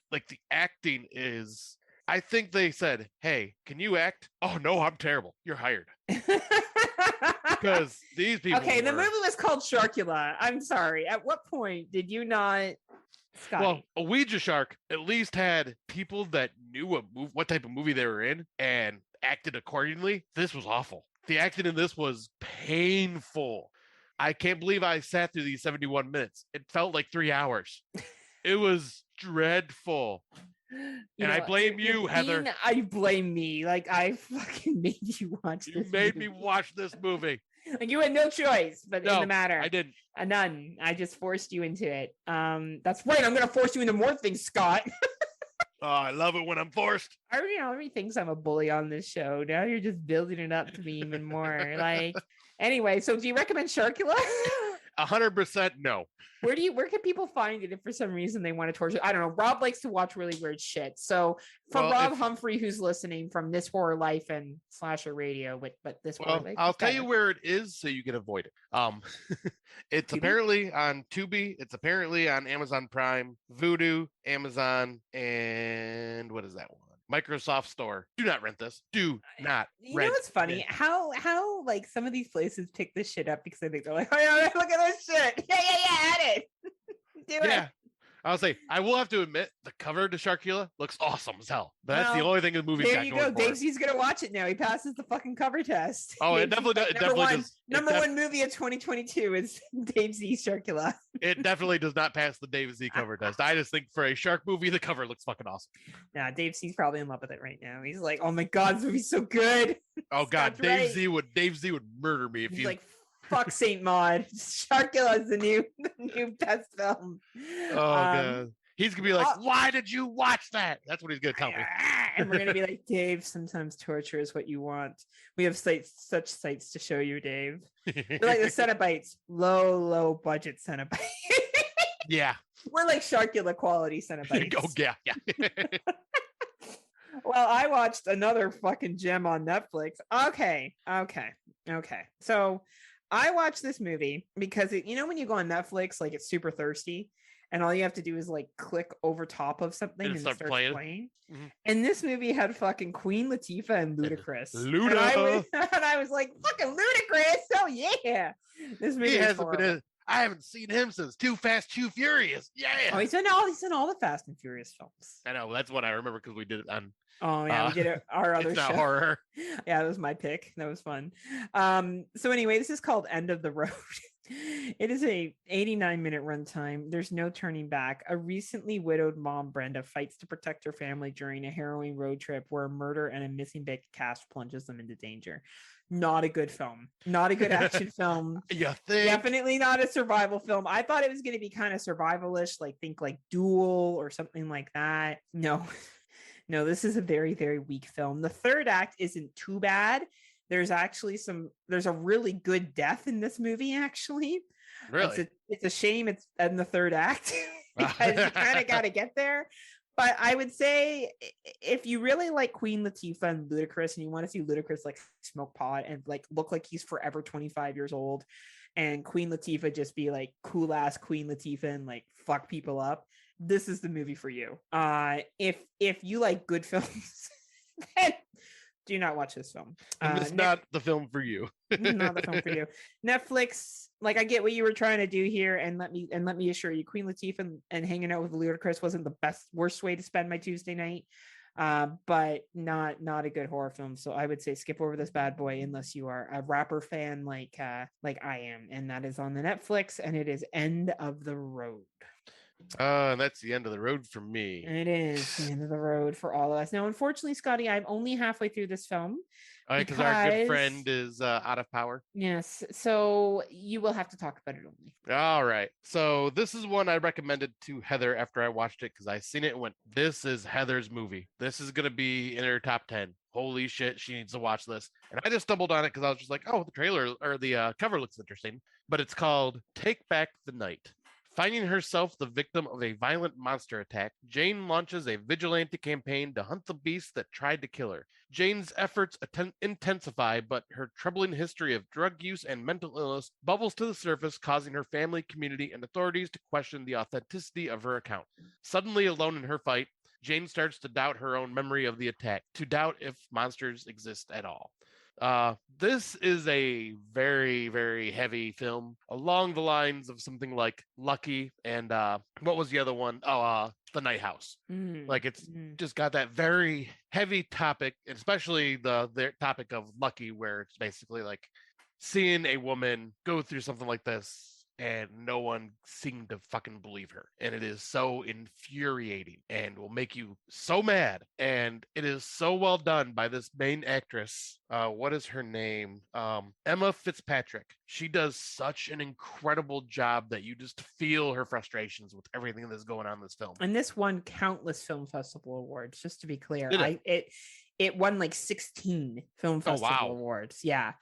acting is, I think they said, hey, can you act? Oh, no, I'm terrible. You're hired. Because these people. Okay, the movie was called Sharkula. I'm sorry. At what point did you not, Scotty? Well, a Ouija Shark at least had people that knew what type of movie they were in and acted accordingly. This was awful. The acting in this was painful. I can't believe I sat through these 71 minutes. It felt like 3 hours. It was dreadful. And I blame you, Heather. I blame me. I fucking made you watch this. You made me watch this movie. You had no choice, but in the matter. I didn't. None. I just forced you into it. That's right. I'm going to force you into more things, Scott. Oh, I love it when I'm forced. Everybody thinks I'm a bully on this show. Now you're just building it up to be even more. Anyway, so do you recommend Sharkula? 100% no. Where can people find it if for some reason they want to torture? I don't know. Rob likes to watch really weird shit. So Rob Humphrey, who's listening from This Horror Life and Slasher Radio, but This Horror Life. I'll tell you where it is so you can avoid it. It's apparently on Tubi. It's apparently on Amazon Prime, Vudu, Amazon, and what is that one? Microsoft Store. Do not rent this. Do not rent. You know what's funny? How some of these places pick this shit up because they think they're like, oh yeah, look at this shit. Yeah, add it. Do it. I'll say, I will have to admit, the cover to Sharkula looks awesome as hell. But that's the only thing the movie's got going for it. There you go. Dave Z's going to watch it now. He passes the fucking cover test. Oh, it definitely does. Number one movie of 2022 is Dave Z's Sharkula. It definitely does not pass the Dave Z cover test. I just think for a shark movie, the cover looks fucking awesome. Nah, Dave Z's probably in love with it right now. He's like, oh my God, this movie's so good. Oh God, Dave Z would murder me if he's like, fuck Saint Maud. Sharkula is the new best film. Oh God. He's going to be like, why did you watch that? That's what he's going to tell me. And we're going to be like, Dave, sometimes torture is what you want. We have such sights to show you, Dave. They're like the Cenobites, low budget Cenobites. Yeah. We're like Sharkula quality Cenobites. Oh, yeah. Well, I watched another fucking gem on Netflix. Okay. So I watched this movie because when you go on Netflix, like it's super thirsty, and all you have to do is like click over top of something and it starts playing. Mm-hmm. And this movie had fucking Queen Latifah and Ludacris. And I was like, fucking Ludacris. Oh yeah. This movie hasn't been I haven't seen him since Too Fast, Too Furious. Yeah. Oh, he's in all the Fast and Furious films. I know. That's what I remember because we did it on. Oh yeah, we did it. Our other it's show. Not horror. Yeah, that was my pick. That was fun. So anyway, this is called End of the Road. It is a 89-minute runtime. There's no turning back. A recently widowed mom, Brenda, fights to protect her family during a harrowing road trip where a murder and a missing big cast plunges them into danger. Not a good film. Not a good action film. You think? Definitely not a survival film. I thought it was going to be kind of survivalish, like think like Duel or something like that. No, this is a very, very weak film. The third act isn't too bad. There's a really good death in this movie, actually. Really? It's a shame it's in the third act because you kind of got to get there. But I would say if you really like Queen Latifah and Ludacris and you want to see Ludacris like smoke pot and like look like he's forever 25 years old and Queen Latifah just be like cool ass Queen Latifah and like fuck people up, this is the movie for you. If you like good films, then do not watch this film. It's not the film for you. Not the film for you. Netflix, like I get what you were trying to do here, and let me assure you, Queen Latifah and hanging out with Ludacris wasn't the worst way to spend my Tuesday night. But not a good horror film. So I would say skip over this bad boy unless you are a rapper fan like I am, and that is on the Netflix, and it is End of the Road. And that's the end of the road for me. It is the end of the road for all of us. Now, unfortunately, Scotty, I'm only halfway through this film. Because our good friend is out of power. Yes. So you will have to talk about it only. All right. So this is one I recommended to Heather after I watched it because I seen it and went, this is Heather's movie. This is going to be in her top 10. Holy shit, she needs to watch this. And I just stumbled on it because I was just like, oh, the trailer or the cover looks interesting. But it's called Take Back the Night. Finding herself the victim of a violent monster attack, Jane launches a vigilante campaign to hunt the beast that tried to kill her. Jane's efforts intensify, but her troubling history of drug use and mental illness bubbles to the surface, causing her family, community, and authorities to question the authenticity of her account. Suddenly alone in her fight, Jane starts to doubt her own memory of the attack, to doubt if monsters exist at all. This is a very, very heavy film along the lines of something like Lucky and what was the other one? The Night House. Like it's just got that very heavy topic, especially the topic of Lucky, where it's basically like seeing a woman go through something like this and no one seemed to fucking believe her. And it is so infuriating and will make you so mad. And it is so well done by this main actress. What is her name? Emma Fitzpatrick. She does such an incredible job that you just feel her frustrations with everything that's going on in this film. And this won countless film festival awards, just to be clear. It won like 16 film festival awards. Yeah.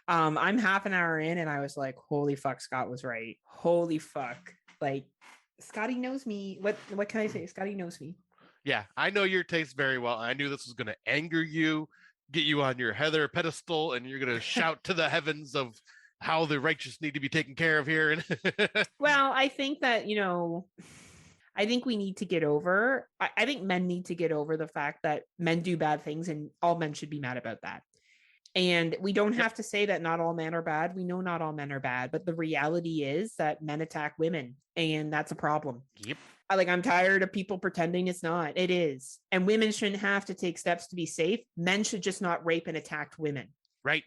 I'm half an hour in and I was like, holy fuck, Scott was right. Holy fuck. Like Scotty knows me. What can I say? Scotty knows me. Yeah, I know your taste very well. I knew this was going to anger you, get you on your Heather pedestal, and you're going to shout to the heavens of how the righteous need to be taken care of here. Well, I think that, I think we need to get over, I think men need to get over the fact that men do bad things and all men should be mad about that. And we don't have to say that not all men are bad. We know not all men are bad, but the reality is that men attack women and that's a problem. Yep. I'm tired of people pretending it's not. It is. And women shouldn't have to take steps to be safe. Men should just not rape and attack women. Right.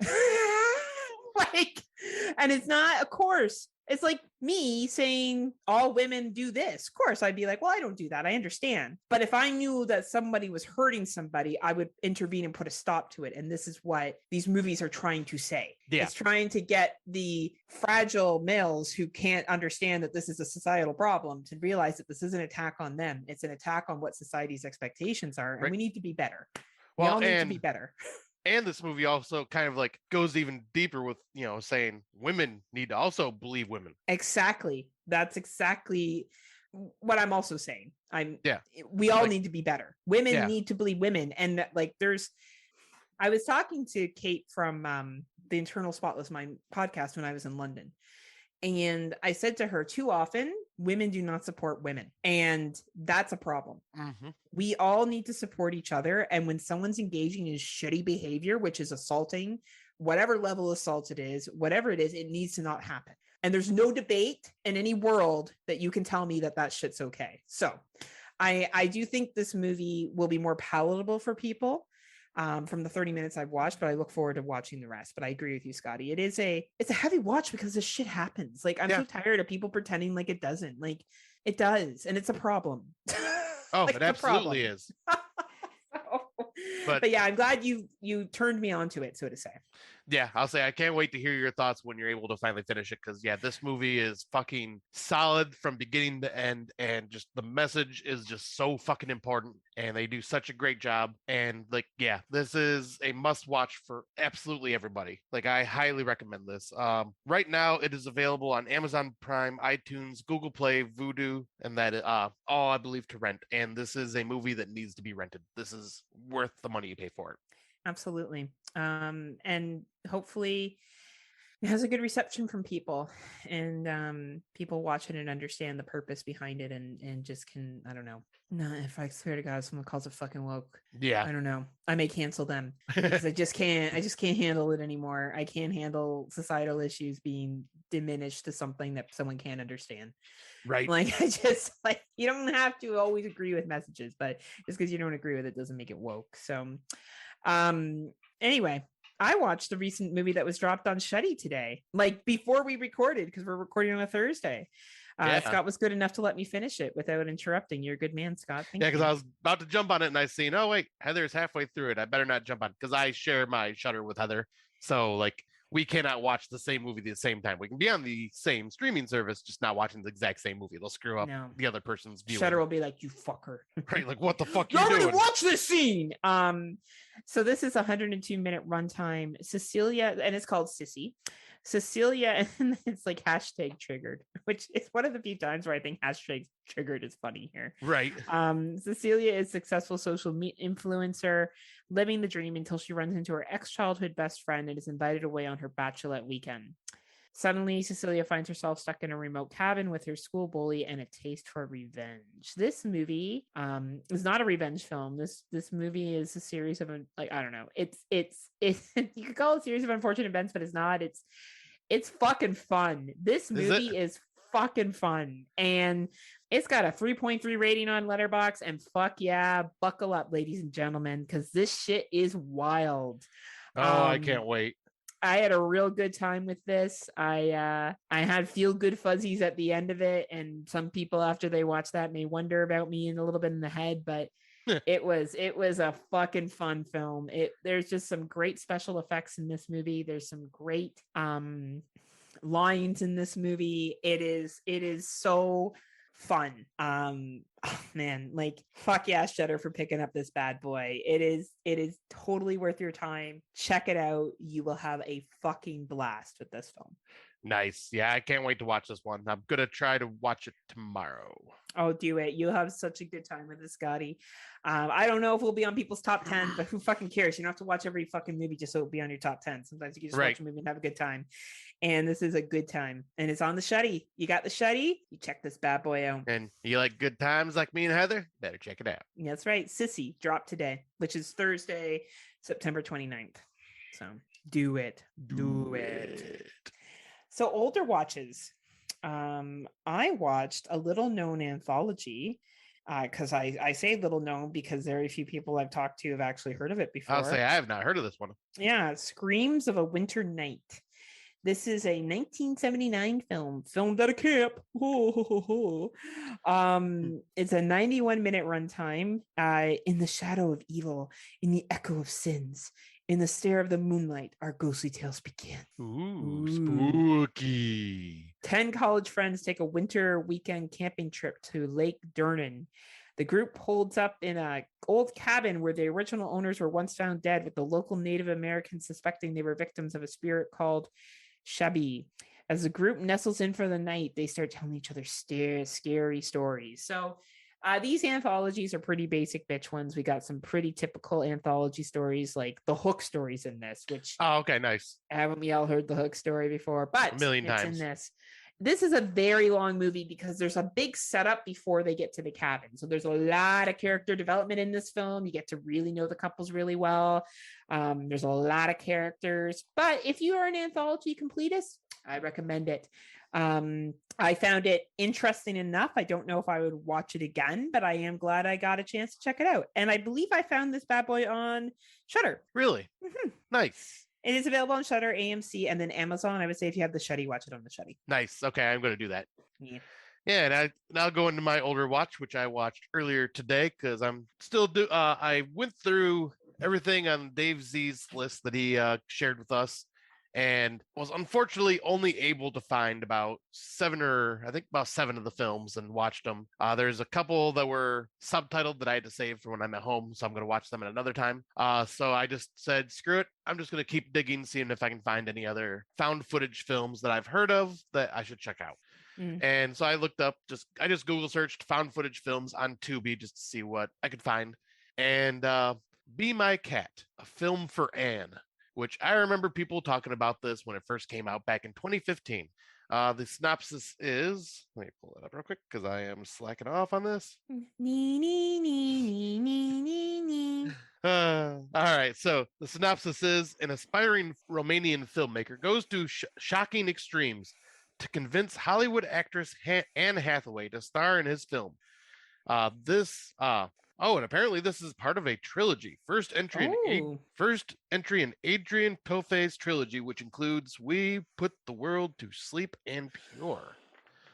And it's not, of course, it's like me saying all women do this. Of course, I'd be like, well, I don't do that. I understand. But if I knew that somebody was hurting somebody, I would intervene and put a stop to it. And this is what these movies are trying to say. Yeah. It's trying to get the fragile males who can't understand that this is a societal problem to realize that this is an attack on them. It's an attack on what society's expectations are. And we need to be better. We all need to be better. And this movie also kind of like goes even deeper with, saying women need to also believe women. Exactly. That's exactly what I'm also saying. Yeah. We all Like- need to be better. Women Yeah. need to believe women. And like I was talking to Kate from the Internal Spotless Mind podcast when I was in London. And I said to her, too often women do not support women. And that's a problem. Mm-hmm. We all need to support each other. And when someone's engaging in shitty behavior, which is assaulting, whatever level assault it is, whatever it is, it needs to not happen. And there's no debate in any world that you can tell me that shit's okay. So I do think this movie will be more palatable for people from the 30 minutes I've watched, but I look forward to watching the rest. But I agree with you, Scotty. It's a heavy watch because this shit happens. Like, I'm so tired of people pretending like it doesn't. Like, it does, and it's a problem. Oh, like, it absolutely is. But yeah, I'm glad you turned me onto it, so to say. Yeah, I'll say I can't wait to hear your thoughts when you're able to finally finish it, because yeah, this movie is fucking solid from beginning to end, and just the message is just so fucking important, and they do such a great job. And like, yeah, this is a must watch for absolutely everybody. Like, I highly recommend this. Right now it is available on Amazon Prime, iTunes, Google Play, Vudu, and that all I believe to rent. And this is a movie that needs to be rented. This is worth the money you pay for it. Absolutely. And hopefully it has a good reception from people, and people watch it and understand the purpose behind it, and just can, I don't know. No, if I swear to God, if someone calls it fucking woke, yeah, I don't know. I may cancel them because I just can't handle it anymore. I can't handle societal issues being diminished to something that someone can't understand. Right. Like, I just, like, you don't have to always agree with messages, but just because you don't agree with it doesn't make it woke. So anyway, I watched the recent movie that was dropped on Shuddy today, like before we recorded, because we're recording on a Thursday. Scott was good enough to let me finish it without interrupting. You're a good man, Scott. Thank you. Because I was about to jump on it and I seen, oh wait, Heather's halfway through it. I better not jump on it, because I share my Shudder with Heather. So like, we cannot watch the same movie at the same time. We can be on the same streaming service, just not watching the exact same movie. They'll screw up the other person's viewing. Shudder will be like, you fucker. Right, like, what the fuck you doing? already watch this scene. So this is a 102-minute runtime. Cecilia, and it's called Sissy. Cecilia, and it's like hashtag triggered, which is one of the few times where I think hashtag triggered is funny here. Right. Cecilia is a successful social influencer, living the dream until she runs into her ex-childhood best friend and is invited away on her bachelorette weekend. Suddenly, Cecilia finds herself stuck in a remote cabin with her school bully and a taste for revenge. This movie is not a revenge film. This movie is a series of, like, I don't know. It's you could call it a series of unfortunate events, but it's not. It's fucking fun. This movie is fucking fun, and it's got a 3.3 rating on Letterboxd. And fuck yeah, buckle up, ladies and gentlemen, because this shit is wild. Oh, I can't wait. I had a real good time with this. I had feel good fuzzies at the end of it, and some people after they watch that may wonder about me in a little bit in the head, but it was a fucking fun film. There's just some great special effects in this movie. There's some great lines in this movie. It is so fun. Oh, man, like, fuck yeah, Shudder for picking up this bad boy. It is totally worth your time. Check it out. You will have a fucking blast with this film. Nice. Yeah, I can't wait to watch this one. I'm gonna try to watch it tomorrow. Oh, do it. You'll have such a good time with this, Scotty. I don't know if we'll be on people's top 10, but who fucking cares? You don't have to watch every fucking movie just so it'll be on your top 10. Sometimes you can just watch a movie and have a good time. And this is a good time. And it's on the Shuddy. You got the Shuddy? You check this bad boy out. And you like good times like me and Heather? Better check it out. That's right. Sissy dropped today, which is Thursday, September 29th. So do it. Do it. So older watches. I watched a little known anthology, because I say little known because very few people I've talked to have actually heard of it before. I'll say I have not heard of this one. Yeah, Screams of a Winter Night. This is a 1979 film filmed at a camp. It's a 91-minute runtime. In the shadow of evil, in the echo of sins, in the stare of the moonlight, our ghostly tales begin. Ooh, spooky. 10 college friends take a winter weekend camping trip to Lake Durnan. The group holds up in an old cabin where the original owners were once found dead, with the local Native Americans suspecting they were victims of a spirit called Shabi. As the group nestles in for the night, they start telling each other scary stories. So these anthologies are pretty basic bitch ones. We got some pretty typical anthology stories, like the Hook stories in this, which Oh, okay, nice. haven't we all heard the Hook story before? But A million it's times. in this. This is a very long movie because there's a big setup before they get to the cabin. So there's a lot of character development in this film. You get to really know the couples really well. There's a lot of characters. But if you are an anthology completist, I recommend it. I found it interesting enough. I don't know if I would watch it again, but I am glad I got a chance to check it out. And I believe I found this bad boy on Shudder. Really? Mm-hmm. Nice. It is available on Shudder, AMC, and then Amazon. I would say if you have the Shuddy, watch it on the Shuddy. Nice. Okay, I'm going to do that. Yeah. Yeah, and I'll go into my older watch, which I watched earlier today because I'm still I went through everything on Dave Z's list that he shared with us, and was unfortunately only able to find about seven of the films and watched them. There's a couple that were subtitled that I had to save for when I'm at home, so I'm going to watch them at another time. So I just said, screw it. I'm just going to keep digging, seeing if I can find any other found footage films that I've heard of that I should check out. And so I looked up, I just Google searched found footage films on Tubi just to see what I could find. And Be My Cat, a film for Anne, which I remember people talking about this when it first came out back in 2015. The synopsis is, let me pull it up real quick because I am slacking off on this. All right, so the synopsis is an aspiring Romanian filmmaker goes to shocking extremes to convince Hollywood actress Anne Hathaway to star in his film. And apparently this is part of a trilogy. First entry in Adrian Tofe's trilogy, which includes We Put the World to Sleep and Pure.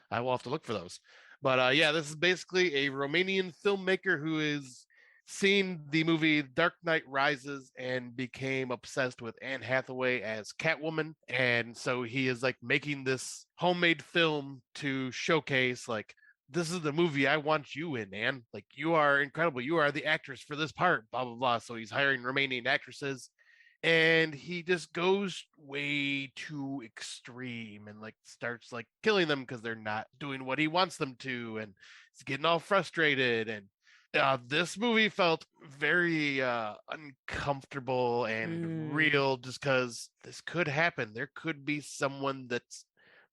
I will have to look for those. But this is basically a Romanian filmmaker who is seen the movie Dark Knight Rises and became obsessed with Anne Hathaway as Catwoman. And so he is like making this homemade film to showcase like, this is the movie I want you in, Anne. Like, you are incredible. You are the actress for this part, blah, blah, blah. So he's hiring Romanian actresses. And he just goes way too extreme and like starts like killing them because they're not doing what he wants them to. And he's getting all frustrated. And this movie felt very uncomfortable and real just because this could happen. There could be someone that's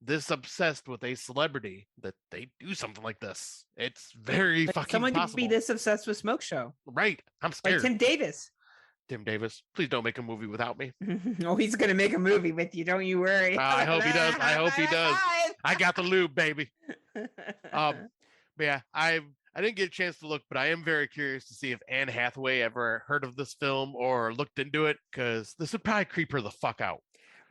this obsessed with a celebrity that they do something like this. It's very fucking someone possible. Could be this obsessed with Smoke Show. Right. I'm scared. Like Tim Davis. Tim Davis, please don't make a movie without me. Oh, he's going to make a movie with you. Don't you worry. I hope he does. I hope he does. I got the lube, baby. Yeah, I didn't get a chance to look, but I am very curious to see if Anne Hathaway ever heard of this film or looked into it, because this would probably creep her the fuck out.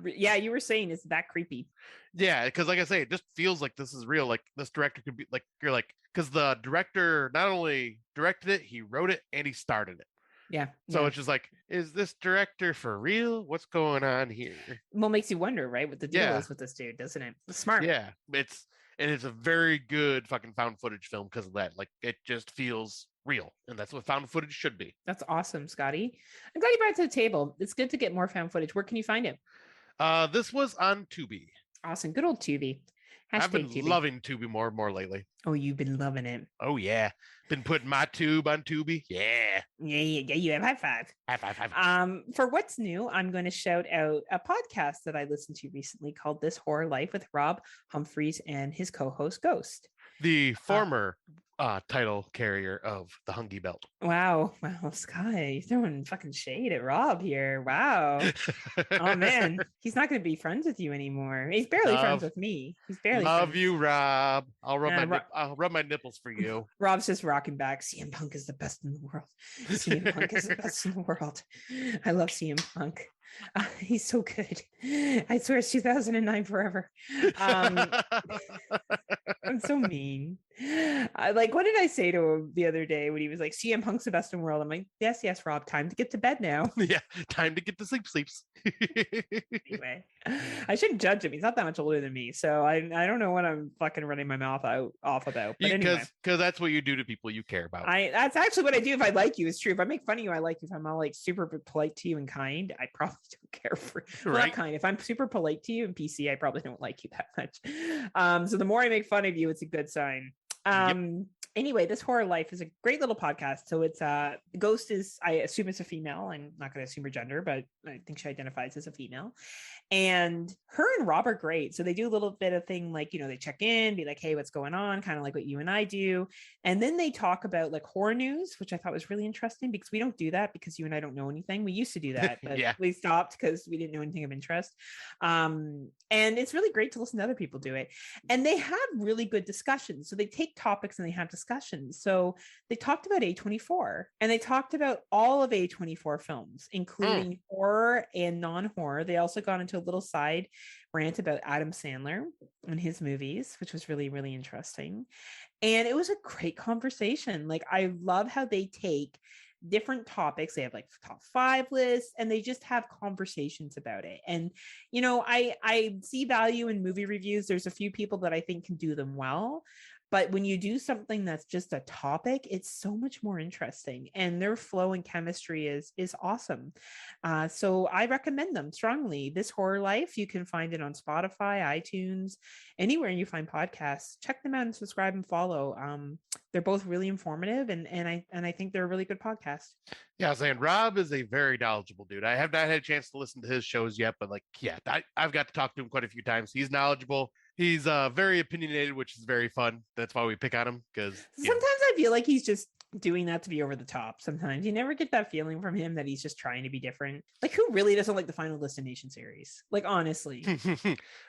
Yeah, you were saying it's that creepy. Yeah, because like I say, it just feels like this is real. Like this director could be like, you're like, because the director not only directed it, he wrote it and he started it. Yeah. So it's just like, is this director for real? What's going on here? Well, makes you wonder, right? What the deal is with this dude, doesn't it? It's smart. Yeah, it's a very good fucking found footage film because of that. Like, it just feels real, and that's what found footage should be. That's awesome, Scotty. I'm glad you brought it to the table. It's good to get more found footage. Where can you find it? This was on Tubi. Awesome. Good old Tubi. I've been loving Tubi more and more lately. Oh, you've been loving it. Oh, yeah. Been putting my tube on Tubi. Yeah. Yeah, you have. High five. High five. For what's new, I'm going to shout out a podcast that I listened to recently called This Horror Life with Rob Humphreys and his co-host Ghost. The former title carrier of the Hungy Belt. Wow, Sky, you're throwing fucking shade at Rob here. Wow. Oh man, he's not going to be friends with you anymore. He's barely friends with me. He's barely love friends. you, Rob. I'll rub my nipples for you. Rob's just rocking back. CM Punk is the best in the world. CM Punk is the best in the world. I love CM Punk. He's so good. I swear it's 2009 forever. I'm so mean. What did I say to him the other day when he was like, CM Punk's the best in the world? I'm like, yes, Rob, time to get to bed now. Yeah, time to get to sleeps. Anyway, I shouldn't judge him. He's not that much older than me. So I don't know what I'm fucking running my mouth off about. But anyway. Because that's what you do to people you care about. That's actually what I do if I like you. It's true. If I make fun of you, I like you. If I'm all like super polite to you and kind, I probably don't care for Right. that kind. If I'm super polite to you and PC, I probably don't like you that much. So the more I make fun of you, it's a good sign. Yep. Anyway, This Horror Life is a great little podcast. So it's Ghost is, I assume it's a female. I'm not going to assume her gender, but I think she identifies as a female. And her and Rob are great. So they do a little bit of thing like, they check in, be like, hey, what's going on? Kind of like what you and I do. And then they talk about like horror news, which I thought was really interesting because we don't do that because you and I don't know anything. We used to do that, but Yeah. we stopped because we didn't know anything of interest. And it's really great to listen to other people do it. And they have really good discussions. So they take topics and they have discussions. So they talked about A24 and they talked about all of A24 films, including horror and non-horror. They also got into a little side rant about Adam Sandler and his movies, which was really, really interesting. And it was a great conversation. Like, I love how they take different topics. They have like top 5 lists and they just have conversations about it. And, I see value in movie reviews. There's a few people that I think can do them well. But when you do something that's just a topic, it's so much more interesting, and their flow and chemistry is awesome. So I recommend them strongly. This Horror Life, you can find it on Spotify, iTunes, anywhere you find podcasts. Check them out and subscribe and follow. They're both really informative, and I think they're a really good podcast. Yeah, I was saying Rob is a very knowledgeable dude. I have not had a chance to listen to his shows yet, but I've got to talk to him quite a few times. He's knowledgeable. He's very opinionated, which is very fun. That's why we pick on him, because sometimes I feel like he's just doing that to be over the top. Sometimes you never get that feeling from him that he's just trying to be different. Like, who really doesn't like the Final Destination series? Like, honestly.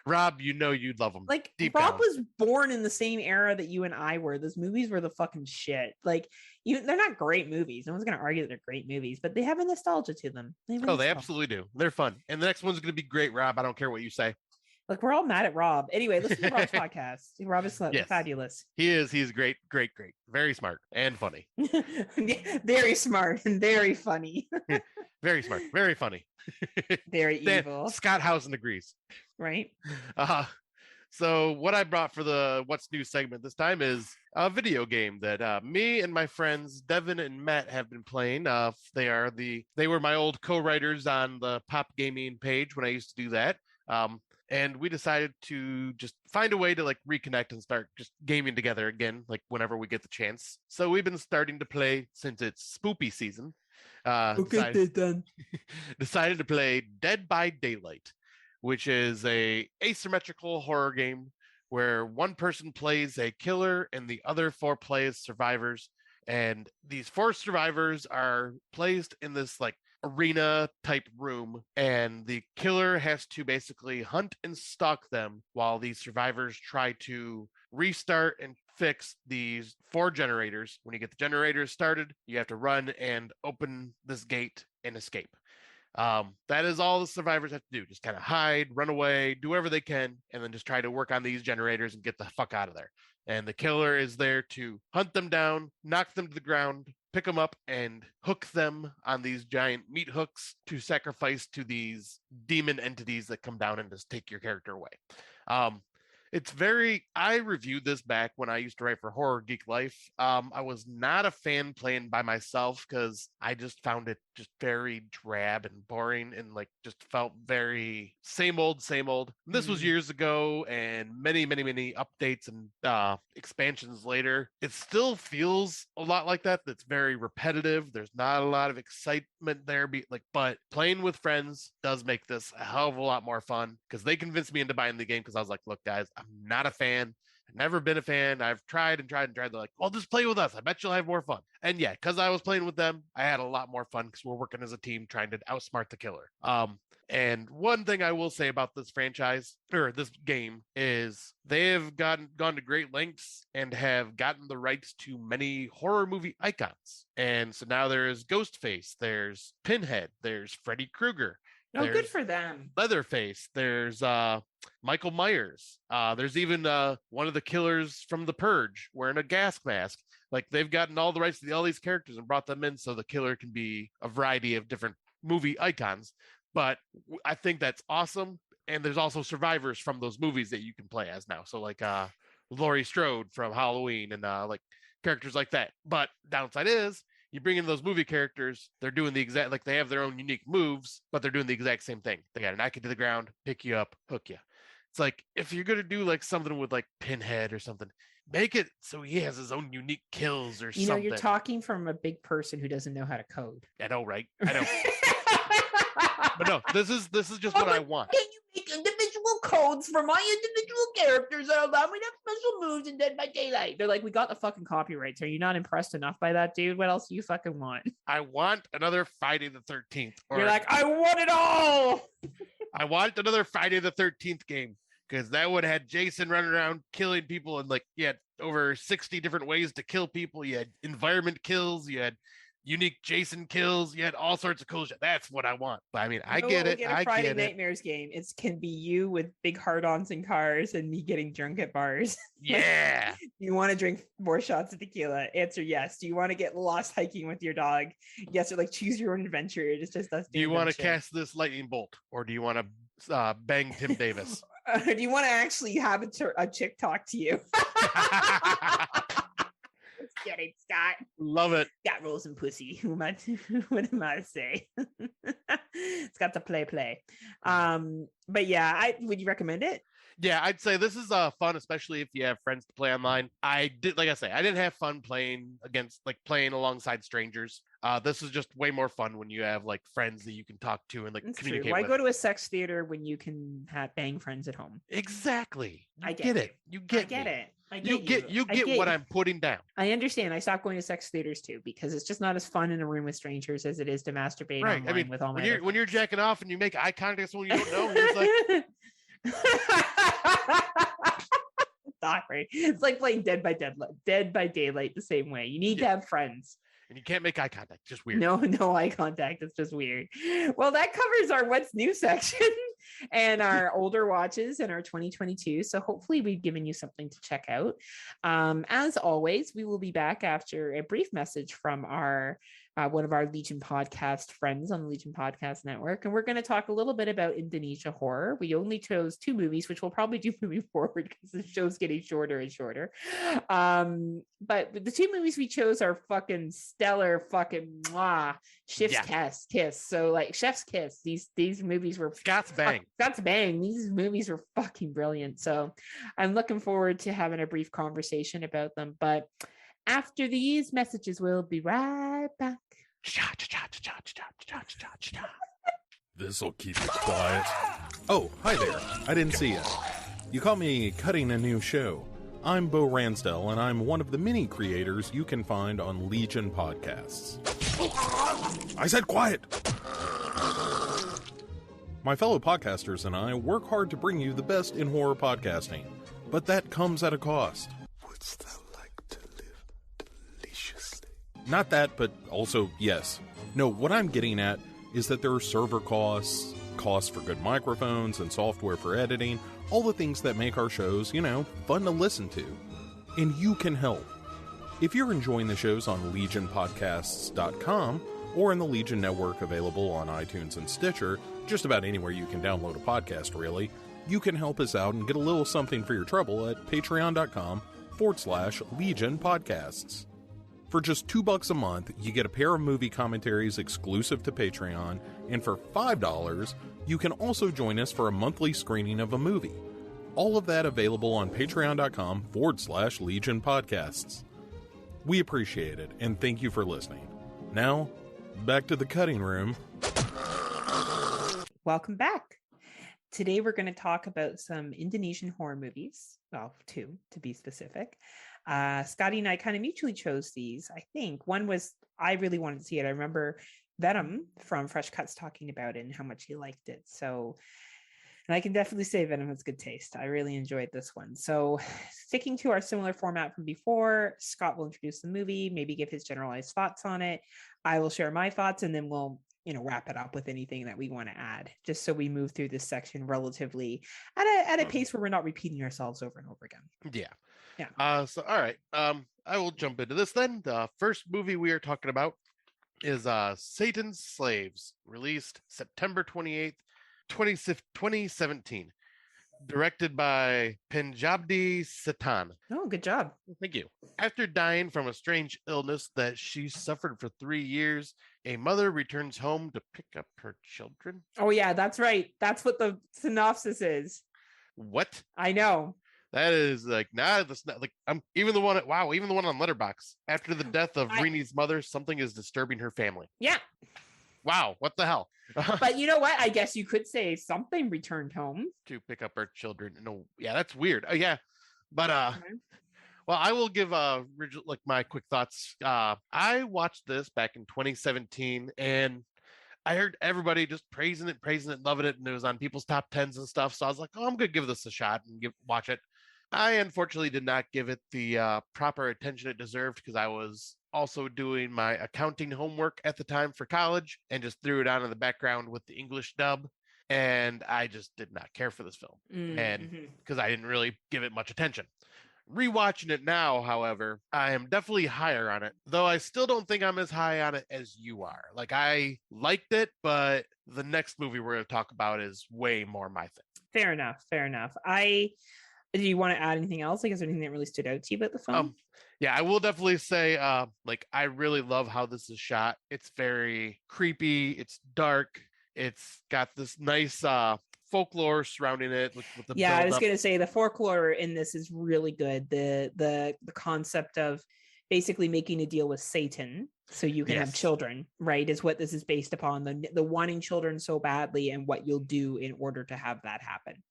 Rob, you'd love him. Like, Deep Rob down. was born in the same era that you and I were. Those movies were the fucking shit. Like, they're not great movies. No one's going to argue that they're great movies, but they have a nostalgia to them. They absolutely do. They're fun. And the next one's going to be great, Rob. I don't care what you say. Look, we're all mad at Rob. Anyway, listen to Rob's podcast. Rob is fabulous. He is. He's great, great, great. Very smart and funny. Very smart and very funny. Very smart. Very funny. Very evil. Scott Housen agrees. Right. So what I brought for the What's New segment this time is a video game that me and my friends Devin and Matt have been playing. They were my old co-writers on the Pop Gaming page when I used to do that. And we decided to just find a way to like reconnect and start just gaming together again, like whenever we get the chance. So we've been starting to play since it's spoopy season. Decided to play Dead by Daylight, which is a asymmetrical horror game where one person plays a killer and the other 4 plays survivors. And these 4 survivors are placed in this like arena type room, and the killer has to basically hunt and stalk them while these survivors try to restart and fix these 4 generators. When you get the generators started, you have to run and open this gate and escape. That is all the survivors have to do. Just kind of hide, run away, do whatever they can, and then just try to work on these generators and get the fuck out of there. And the killer is there to hunt them down, knock them to the ground, pick them up, and hook them on these giant meat hooks to sacrifice to these demon entities that come down and just take your character away. I reviewed this back when I used to write for Horror Geek Life. I was not a fan playing by myself because I just found it just very drab and boring and like just felt very same old, same old. This was years ago, and many, many, many updates and expansions later. It still feels a lot like that. That's very repetitive. There's not a lot of excitement there. But playing with friends does make this a hell of a lot more fun because they convinced me into buying the game because I was like, look, guys, I'm not a fan. I've never been a fan. I've tried and tried and tried. They're like, well, just play with us. I bet you'll have more fun. And yeah, because I was playing with them, I had a lot more fun because we're working as a team trying to outsmart the killer. And one thing I will say about this franchise or this game is they have gone to great lengths and have gotten the rights to many horror movie icons. And so now there's Ghostface, there's Pinhead, there's Freddy Krueger. Oh, good for them. Leatherface, there's Michael Myers. There's even one of the killers from The Purge wearing a gas mask. Like, they've gotten all the rights to all these characters and brought them in so the killer can be a variety of different movie icons. But I think that's awesome. And there's also survivors from those movies that you can play as now. So like Laurie Strode from Halloween and like characters like that. But downside is You bring in those movie characters, they're doing the exact, like they have their own unique moves, but they're doing the exact same thing. They got to knock you to the ground, pick you up, hook you. It's like, if you're going to do like something with like Pinhead or something, make it so he has his own unique kills or You something. know, you're talking from a big person who doesn't know how to code. I know, right? I know. But no, this is just what I want. Can you make individual codes for my individual characters that allow me to have special moves in Dead by Daylight? They're like, we got the fucking copyrights. Are you not impressed enough by that, dude? What else do you fucking want? I want another Friday the 13th. You're like, I want it all. I want another Friday the 13th game, because that would have had Jason running around killing people, and like, you had over 60 different ways to kill people. You had environment kills, you had unique Jason kills, you had all sorts of cool shit. That's what I want. But I mean, I get it. Get a Friday Nightmares game. It can be you with big hard-ons in cars and me getting drunk at bars. Yeah. You want to drink more shots of tequila? Answer yes. Do you want to get lost hiking with your dog? Yes, or like choose your own adventure. It's just us. Do you want to cast this lightning bolt, or do you want to bang Tim Davis? Do you want to actually have a chick talk to you? Just kidding, Scott. Love it. Got rolls and pussy. What am I to say? It's got to play. But yeah, would you recommend it? Yeah, I'd say this is fun, especially if you have friends to play online. I didn't have fun playing alongside strangers. This is just way more fun when you have like friends that you can talk to and like That's communicate true. Why with. go to a sex theater when you can bang friends at home? Exactly. I get it. You get it. You get what I'm putting down. I understand. I stopped going to sex theaters too because it's just not as fun in a room with strangers as it is to masturbate online with all my when you're jacking off and you make eye contact with someone you don't know, you're just like it's awkward. It's like playing Dead by Daylight the same way. You need to have friends. And you can't make eye contact. Just weird. No eye contact. It's just weird. Well, that covers our what's new section and our older watches and our 2022. So hopefully we've given you something to check out. As always, we will be back after a brief message from our one of our Legion podcast friends on the Legion Podcast Network. And we're going to talk a little bit about Indonesian horror. We only chose 2 movies, which we'll probably do moving forward because the show's getting shorter and shorter. But the 2 movies we chose are fucking stellar, fucking Chef's Kiss. So like Chef's Kiss, these movies were Scott's Bang. These movies were fucking brilliant. So I'm looking forward to having a brief conversation about them. But after these messages, we'll be right back. This'll keep it quiet. Oh, hi there. I didn't see you. You caught me cutting a new show. I'm Bo Ransdell, and I'm one of the many creators you can find on Legion Podcasts. I said quiet! My fellow podcasters and I work hard to bring you the best in horror podcasting, but that comes at a cost. Wouldst thou like to live deliciously? Not that, but also yes. No, what I'm getting at is that there are server costs, costs for good microphones and software for editing, all the things that make our shows, fun to listen to. And you can help. If you're enjoying the shows on legionpodcasts.com or in the Legion Network available on iTunes and Stitcher, just about anywhere you can download a podcast, really, you can help us out and get a little something for your trouble at patreon.com/Legion Podcasts. For just $2 a month, you get a pair of movie commentaries exclusive to Patreon, and for $5, you can also join us for a monthly screening of a movie. All of that available on patreon.com/Legion Podcasts. We appreciate it, and thank you for listening. Now, back to the cutting room. Welcome back. Today we're going to talk about some Indonesian horror movies. Well, 2 to be specific. Scotty and I kind of mutually chose these. I think one was I really wanted to see it. I remember Venom from Fresh Cuts talking about it and how much he liked it. So, and I can definitely say Venom has good taste. I really enjoyed this one. So sticking to our similar format from before, Scott will introduce the movie, maybe give his generalized thoughts on it. I will share my thoughts, and then we'll wrap it up with anything that we want to add, just so we move through this section relatively at a pace where we're not repeating ourselves over and over again. Yeah. So all right. I will jump into this then. The first movie we are talking about is Satan's Slaves, released September 28th, 2017. Directed by Punjabdi Satan. Oh, good job. Thank you. After dying from a strange illness that she suffered for 3 years, a mother returns home to pick up her children. Oh, yeah, that's right. That's what the synopsis is. What? I know. That is like that's not like I'm even the one. Wow, even the one on Letterbox. After the death of Rini's mother, something is disturbing her family. Yeah. Wow, what the hell? But you know what? I guess you could say something returned home to pick up her children. No, yeah, that's weird. Yeah, but well, I will give like my quick thoughts. I watched this back in 2017, and I heard everybody just praising it, loving it, and it was on people's top tens and stuff. So I was like, oh, I'm gonna give this a shot and watch it. I unfortunately did not give it the proper attention it deserved because I was also doing my accounting homework at the time for college and just threw it on in the background with the English dub. And I just did not care for this film. And because I didn't really give it much attention. Rewatching it now, however, I am definitely higher on it, though I still don't think I'm as high on it as you are. Like, I liked it, but the next movie we're going to talk about is way more my thing. Fair enough. Do you want to add anything else? Like, is there anything that really stood out to you about the film? Yeah, I will definitely say, like, I really love how this is shot. It's very creepy. It's dark. It's got this nice folklore surrounding it with the I was going to say the folklore in this is really good. The concept of basically making a deal with Satan so you can have children, right, is what this is based upon. The wanting children so badly and what you'll do in order to have that happen.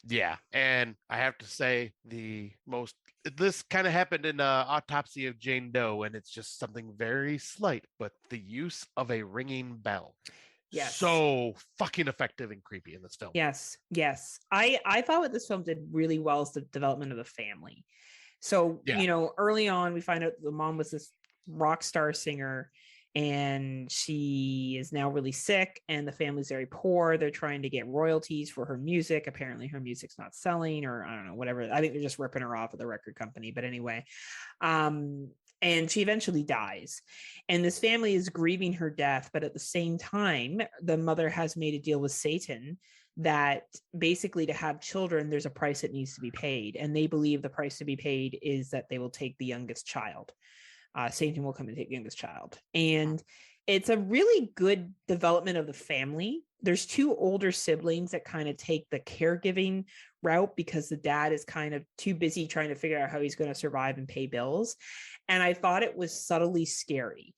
Yeah, and I have to say this kind of happened in Autopsy of Jane Doe, and it's just something very slight, but the use of a ringing bell. Yes. So fucking effective and creepy in this film. Yes. I thought what this film did really well is the development of the family. So, early on, we find out the mom was this rock star singer, and she is now really sick, and the family's very poor. They're trying to get royalties for her music. Apparently her music's not selling, or I don't know, whatever. I think they're just ripping her off at the record company. But anyway, and she eventually dies, and this family is grieving her death. But at the same time, the mother has made a deal with Satan that basically to have children, there's a price that needs to be paid. And they believe the price to be paid is that they will take the youngest child. Satan will come and take the youngest child. And it's a really good development of the family. There's two older siblings that kind of take the caregiving route because the dad is kind of too busy trying to figure out how he's going to survive and pay bills. And I thought it was subtly scary.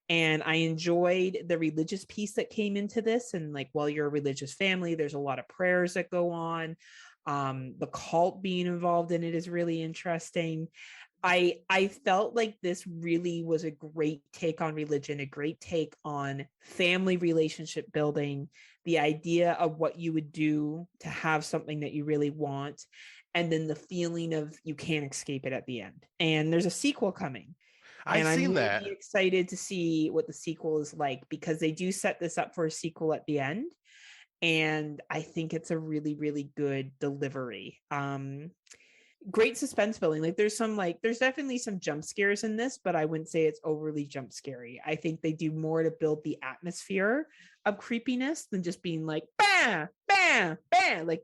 And I enjoyed the religious piece that came into this. And like, while you're a religious family, there's a lot of prayers that go on. The cult being involved in it is really interesting. I felt like this really was a great take on religion, a great take on family relationship building, the idea of what you would do to have something that you really want, and then the feeling of you can't escape it at the end. And there's a sequel coming. I've seen that. I'm really excited to see what the sequel is like, because they do set this up for a sequel at the end. And I think it's a really, really good delivery. Great suspense building. Like there's definitely some jump scares in this, but I wouldn't say it's overly jump scary. I think they do more to build the atmosphere of creepiness than just being like bam, bam, bam. Like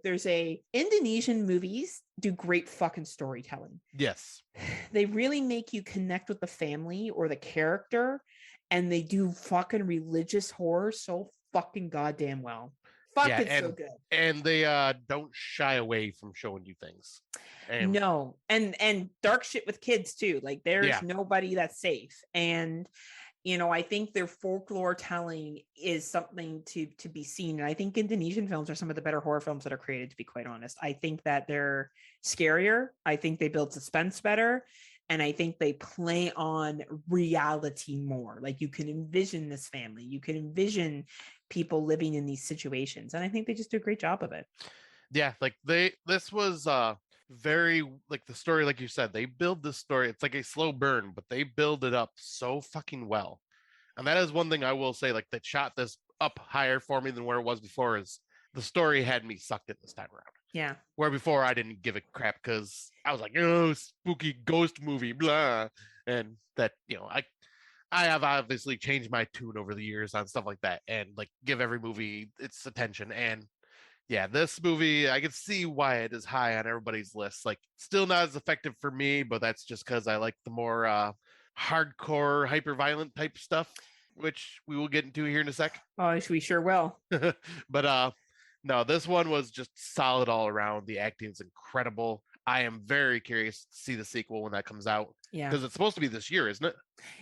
Indonesian movies do great fucking storytelling. Yes. They really make you connect with the family or the character, and they do fucking religious horror so fucking goddamn well. So good. And they don't shy away from showing you things. No. And dark shit with kids too. Like there's nobody that's safe. And I think their folklore telling is something to be seen. And I think Indonesian films are some of the better horror films that are created, to be quite honest. I think that they're scarier. I think they build suspense better. And I think they play on reality more. Like you can envision this family. You can envision people living in these situations. And I think they just do a great job of it. Yeah, like this was very, like the story, like you said, they build this story. It's like a slow burn, but they build it up so fucking well. And that is one thing I will say, like that shot this up higher for me than where it was before, is the story had me sucked in this time around. Yeah. Where before I didn't give a crap because I was like, oh, spooky ghost movie, blah. And that, I have obviously changed my tune over the years on stuff like that, and like give every movie its attention. And Yeah, this movie, I can see why it is high on everybody's list. Like, still not as effective for me, but that's just because I like the more hardcore, hyper-violent type stuff, which we will get into here in a sec. Oh, we sure will. But no, this one was just solid all around. The acting is incredible. I am very curious to see the sequel when that comes out. Yeah, Because it's supposed to be this year, isn't it?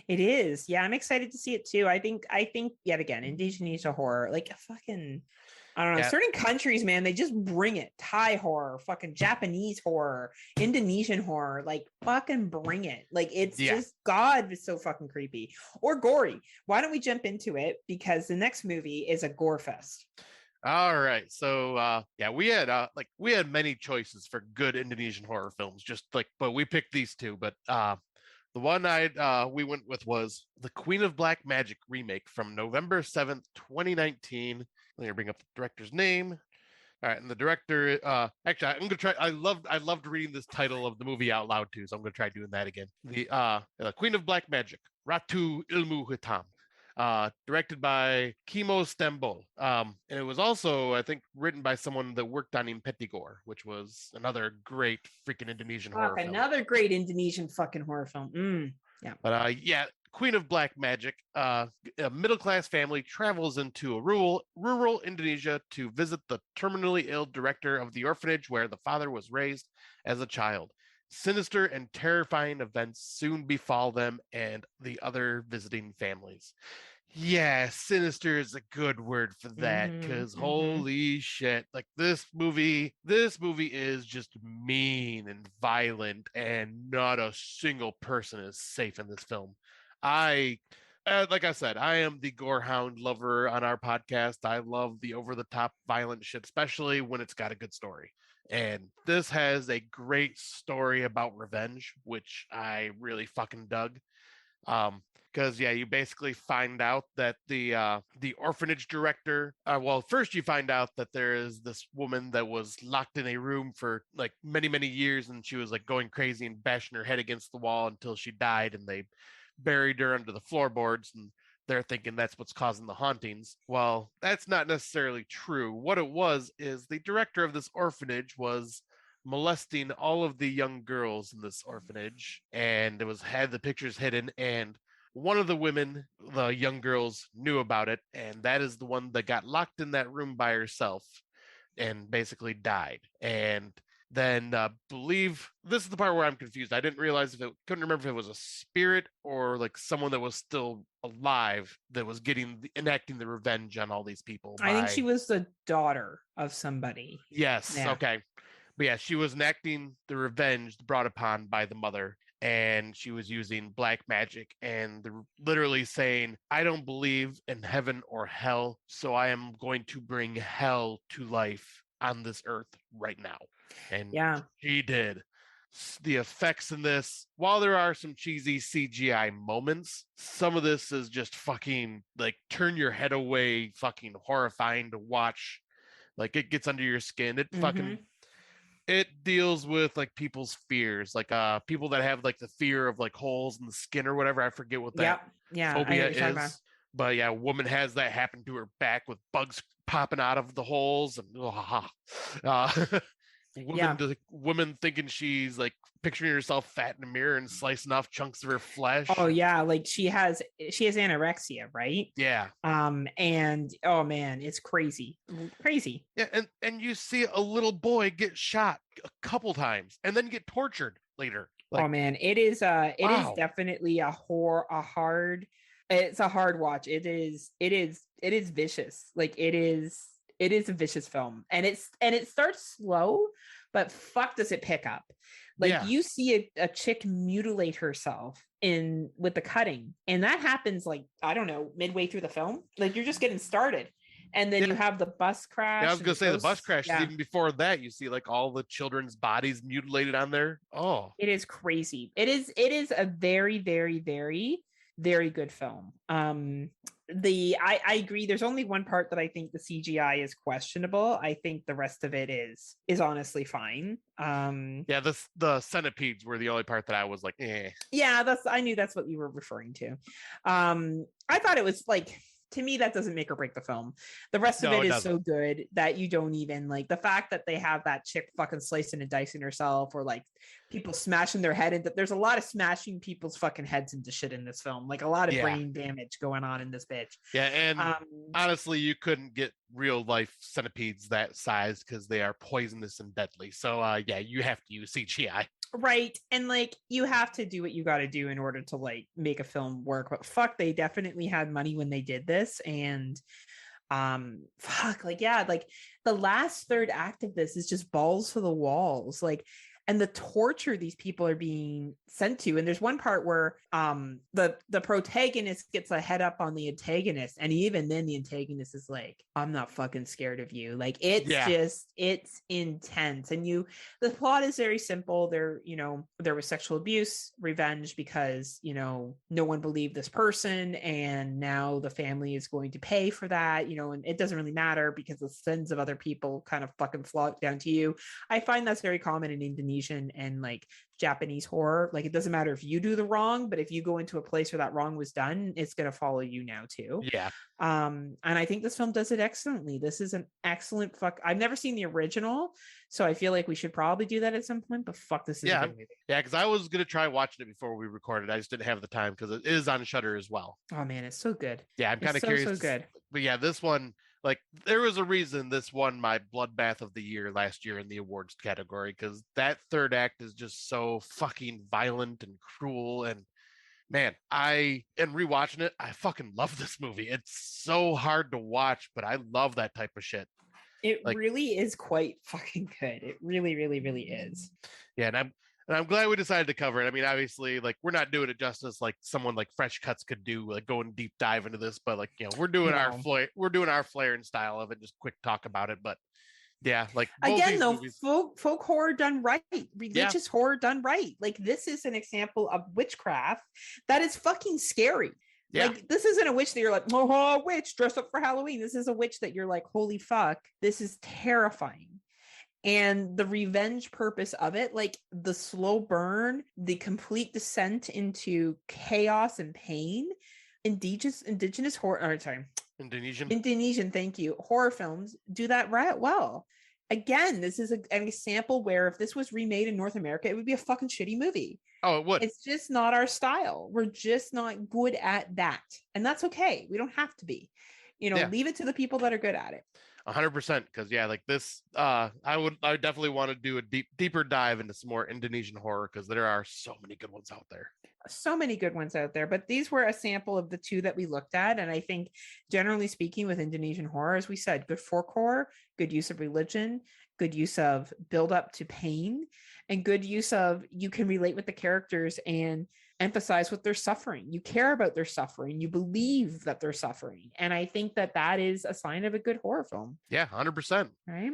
it is. Yeah, I'm excited to see it too. I think yet again, Indonesian horror, like fucking, I don't know, Yeah. certain countries, man, they just bring it. Thai horror, fucking Japanese horror, Indonesian horror, like fucking bring it. Like it's just, God, it's so fucking creepy or gory. Why don't we jump into it? Because the next movie is a gore fest. All right. So we had many choices for good Indonesian horror films, but we picked these two. But the one we went with was the Queen of Black Magic remake from November 7th, 2019. Let me bring up the director's name. All right, and the director actually I'm gonna try. I loved reading this title of the movie out loud too, so I'm gonna try doing that again. The Queen of Black Magic, Ratu Ilmu Hitam. Directed by Kimo Stembol. And it was also, I think, written by someone that worked on Impetigore, which was another great freaking Indonesian horror film. Another great Indonesian fucking horror film. Yeah. But Queen of Black Magic, a middle-class family travels into a rural Indonesia to visit the terminally ill director of the orphanage where the father was raised as a child. Sinister and terrifying events soon befall them and the other visiting families. Yeah, sinister is a good word for that, because holy shit, like this movie is just mean and violent, and not a single person is safe in this film. Like I said, I am the gorehound lover on our podcast. I love the over-the-top violent shit, especially when it's got a good story. And this has a great story about revenge, which I really fucking dug. Because you basically find out that the orphanage director. First you find out that there is this woman that was locked in a room for like many years, and she was like going crazy and bashing her head against the wall until she died, and they buried her under the floorboards, and they're thinking that's what's causing the hauntings. Well, that's not necessarily true. What it was is the director of this orphanage was molesting all of the young girls in this orphanage, and had the pictures hidden, and one of the women, the young girls, knew about it, and that is the one that got locked in that room by herself and basically died. And then believe this is the part where I'm confused. I didn't realize couldn't remember if it was a spirit or like someone that was still alive that was enacting the revenge on all these people. I think she was the daughter of somebody. Yes. Yeah. Okay. But yeah, she was enacting the revenge brought upon by the mother, and she was using black magic and literally saying, I don't believe in heaven or hell, so I am going to bring hell to life on this earth right now. And she did. The effects in this, while there are some cheesy CGI moments, some of this is just fucking like turn your head away, fucking horrifying to watch. Like it gets under your skin. It fucking it deals with like people's fears, like people that have like the fear of like holes in the skin or whatever. I forget what that phobia is. But yeah, a woman has that happen to her back with bugs popping out of the holes, and women thinking she's like picturing herself fat in a mirror and slicing off chunks of her flesh. Oh yeah, like she has anorexia, right? Yeah. And oh man, it's crazy. Yeah, and you see a little boy get shot a couple times and then get tortured later. Like, oh man, it is definitely it's a hard watch. It is vicious. Like it is a vicious film, and it starts slow, but fuck does it pick up. Like you see a chick mutilate herself with the cutting, and that happens like, I don't know, midway through the film. Like you're just getting started, and then you have the bus crash. Yeah, I was gonna say the bus crash is even before that. You see like all the children's bodies mutilated on there. Oh, it is crazy. It is a very, very, very, very good film. I agree. There's only one part that I think the CGI is questionable. I think the rest of it is honestly fine. The centipedes were the only part that I was like, eh. Yeah, I knew that's what you were referring to. I thought it was like, to me, that doesn't make or break the film. The rest of No, it it is so doesn't. good that you don't even like the fact that they have that chick fucking slicing and dicing herself, or like people smashing their head into. There's a lot of smashing people's fucking heads into shit in this film, like a lot of Yeah. brain damage going on in this bitch. Yeah, and honestly, you couldn't get real life centipedes that size because they are poisonous and deadly. So yeah, you have to use CGI. Right. And like you have to do what you got to do in order to like make a film work. But fuck, they definitely had money when they did this. And fuck, like, yeah, like the last third act of this is just balls to the walls. Like, and the torture these people are being sent to. And there's one part where the protagonist gets a head up on the antagonist, and even then the antagonist is like, I'm not fucking scared of you. Like it's intense. And the plot is very simple. There was sexual abuse, revenge because no one believed this person, and now the family is going to pay for that, and it doesn't really matter because the sins of other people kind of fucking float down to you. I find that's very common in Indonesian and like Japanese horror. Like, it doesn't matter if you do the wrong, but if you go into a place where that wrong was done, it's going to follow you now too. Yeah. And I think this film does it excellently. This is an excellent I've never seen the original, so I feel like we should probably do that at some point, but fuck, this is a good movie. Yeah, because I was going to try watching it before we recorded. I just didn't have the time because it is on Shudder as well. Oh man, it's so good. Yeah, I'm kind of curious. So good. But yeah, this one, like, there was a reason this won my bloodbath of the year last year in the awards category, because that third act is just so fucking violent and cruel. And man, rewatching it, I fucking love this movie. It's so hard to watch, but I love that type of shit. It really is quite fucking good. It really, really, really is. Yeah, and I'm glad we decided to cover it. I mean, obviously, like, we're not doing it justice like someone like Fresh Cuts could do, like going deep dive into this, but like, we're doing our flair and style of it, just quick talk about it. But yeah, like, again though, folk horror done right, religious horror done right. Like, this is an example of witchcraft that is fucking scary. Yeah. Like, this isn't a witch that you're like, oh, witch dressed up for Halloween. This is a witch that you're like, holy fuck, this is terrifying. And the revenge purpose of it, like the slow burn, the complete descent into chaos and pain. Indigenous horror, or sorry, Indonesian, thank you. Horror films do that right well. Again, this is an example where if this was remade in North America, it would be a fucking shitty movie. Oh, it would. It's just not our style. We're just not good at that. And that's okay. We don't have to be. Leave it to the people that are good at it. 100%, because like this, I definitely want to do a deeper dive into some more Indonesian horror, because there are so many good ones out there. So many good ones out there, but these were a sample of the two that we looked at. And I think, generally speaking, with Indonesian horror, as we said, good folk horror, good use of religion, good use of build up to pain, and good use of you can relate with the characters and emphasize what they're suffering. You care about their suffering. You believe that they're suffering. And I think that is a sign of a good horror film. Yeah, 100%. Right.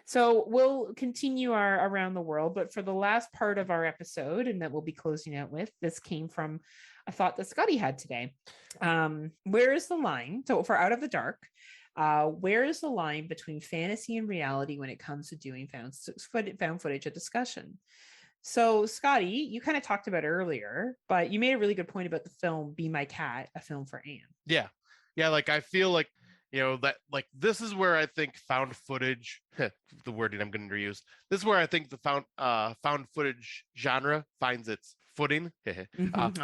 So we'll continue our around the world, but for the last part of our episode, and that we'll be closing out with, this came from a thought that Scotty had today. Where is the line? So for Out of the Dark, where is the line between fantasy and reality when it comes to doing found footage a discussion? So, Scotty, you kind of talked about it earlier, but you made a really good point about the film Be My Cat, a film for Anne. Yeah. Yeah, like, I feel like, that, like, this is where I think found footage, the wording I'm going to reuse, this is where I think the found footage genre finds its footing. But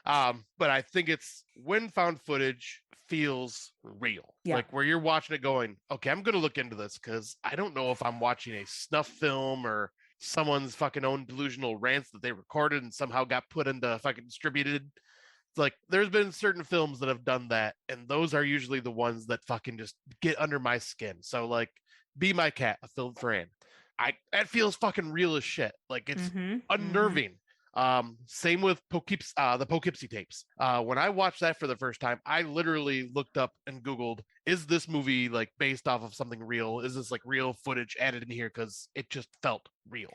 I think it's when found footage feels real. Yeah. Like, where you're watching it going, okay, I'm going to look into this because I don't know if I'm watching a snuff film or someone's fucking own delusional rants that they recorded and somehow got put into fucking distributed. It's like, there's been certain films that have done that, and those are usually the ones that fucking just get under my skin. So, like, Be My Cat, a film for Anne, that feels fucking real as shit. Like, it's unnerving. Same with the Poughkeepsie tapes. When I watched that for the first time, I literally looked up and Googled, is this movie like based off of something real? Is this like real footage added in here? Because it just felt real.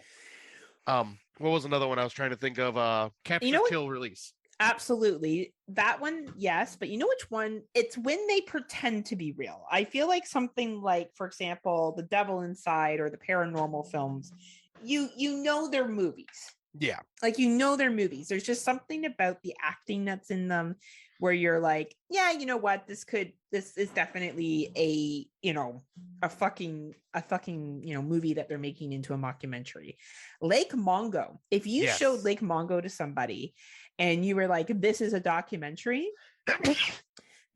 What was another one I was trying to think of? Capture, Kill, Release. Absolutely. That one, yes. But you know which one? It's when they pretend to be real. I feel like something like, for example, The Devil Inside or the paranormal films, you know they're movies. Yeah. Like, you know, they're movies. There's just something about the acting that's in them where you're like, yeah, you know what, this is definitely a, you know, a fucking you know, movie that they're making into a mockumentary. Lake Mongo, if you showed Lake Mongo to somebody and you were like, this is a documentary,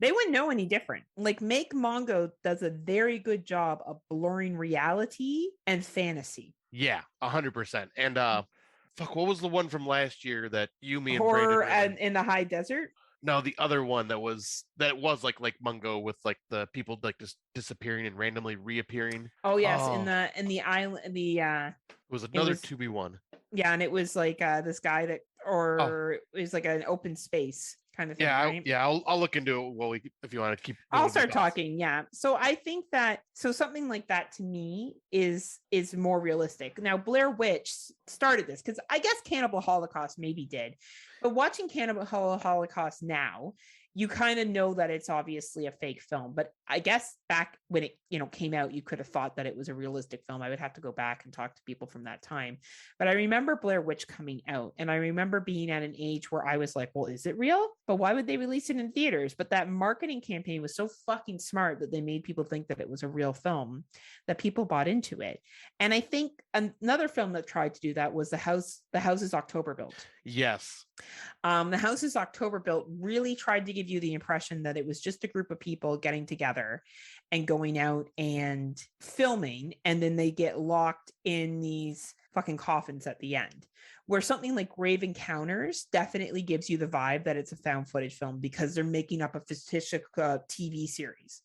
they wouldn't know any different. Like, Lake Mongo does a very good job of blurring reality and fantasy. Yeah, 100%. And fuck, what was the one from last year that me and Horror Brandon and in the high desert? No, the other one that was like Mungo with like the people like just disappearing and randomly reappearing. Oh yes, in the island, it was another 2v1. Yeah, and it was like this guy that, or it was like an open space kind of thing, right? I'll look into it if you want to keep. I'll start talking. Yeah. So I think that something like that to me is more realistic. Now, Blair Witch started this because I guess Cannibal Holocaust maybe did, but watching Cannibal Holocaust now, you kind of know that it's obviously a fake film. But I guess back when it, you know, came out, you could have thought that it was a realistic film. I would have to go back and talk to people from that time. But I remember Blair Witch coming out, and I remember being at an age where I was like, well, is it real? But why would they release it in theaters? But that marketing campaign was so fucking smart that they made people think that it was a real film, that people bought into it. And I think another film that tried to do that was The House is October Built. Yes. The House is October Built really tried to give you the impression that it was just a group of people getting together and going out and filming, and then they get locked in these fucking coffins at the end. Where something like Grave Encounters definitely gives you the vibe that it's a found footage film because they're making up a fictitious TV series.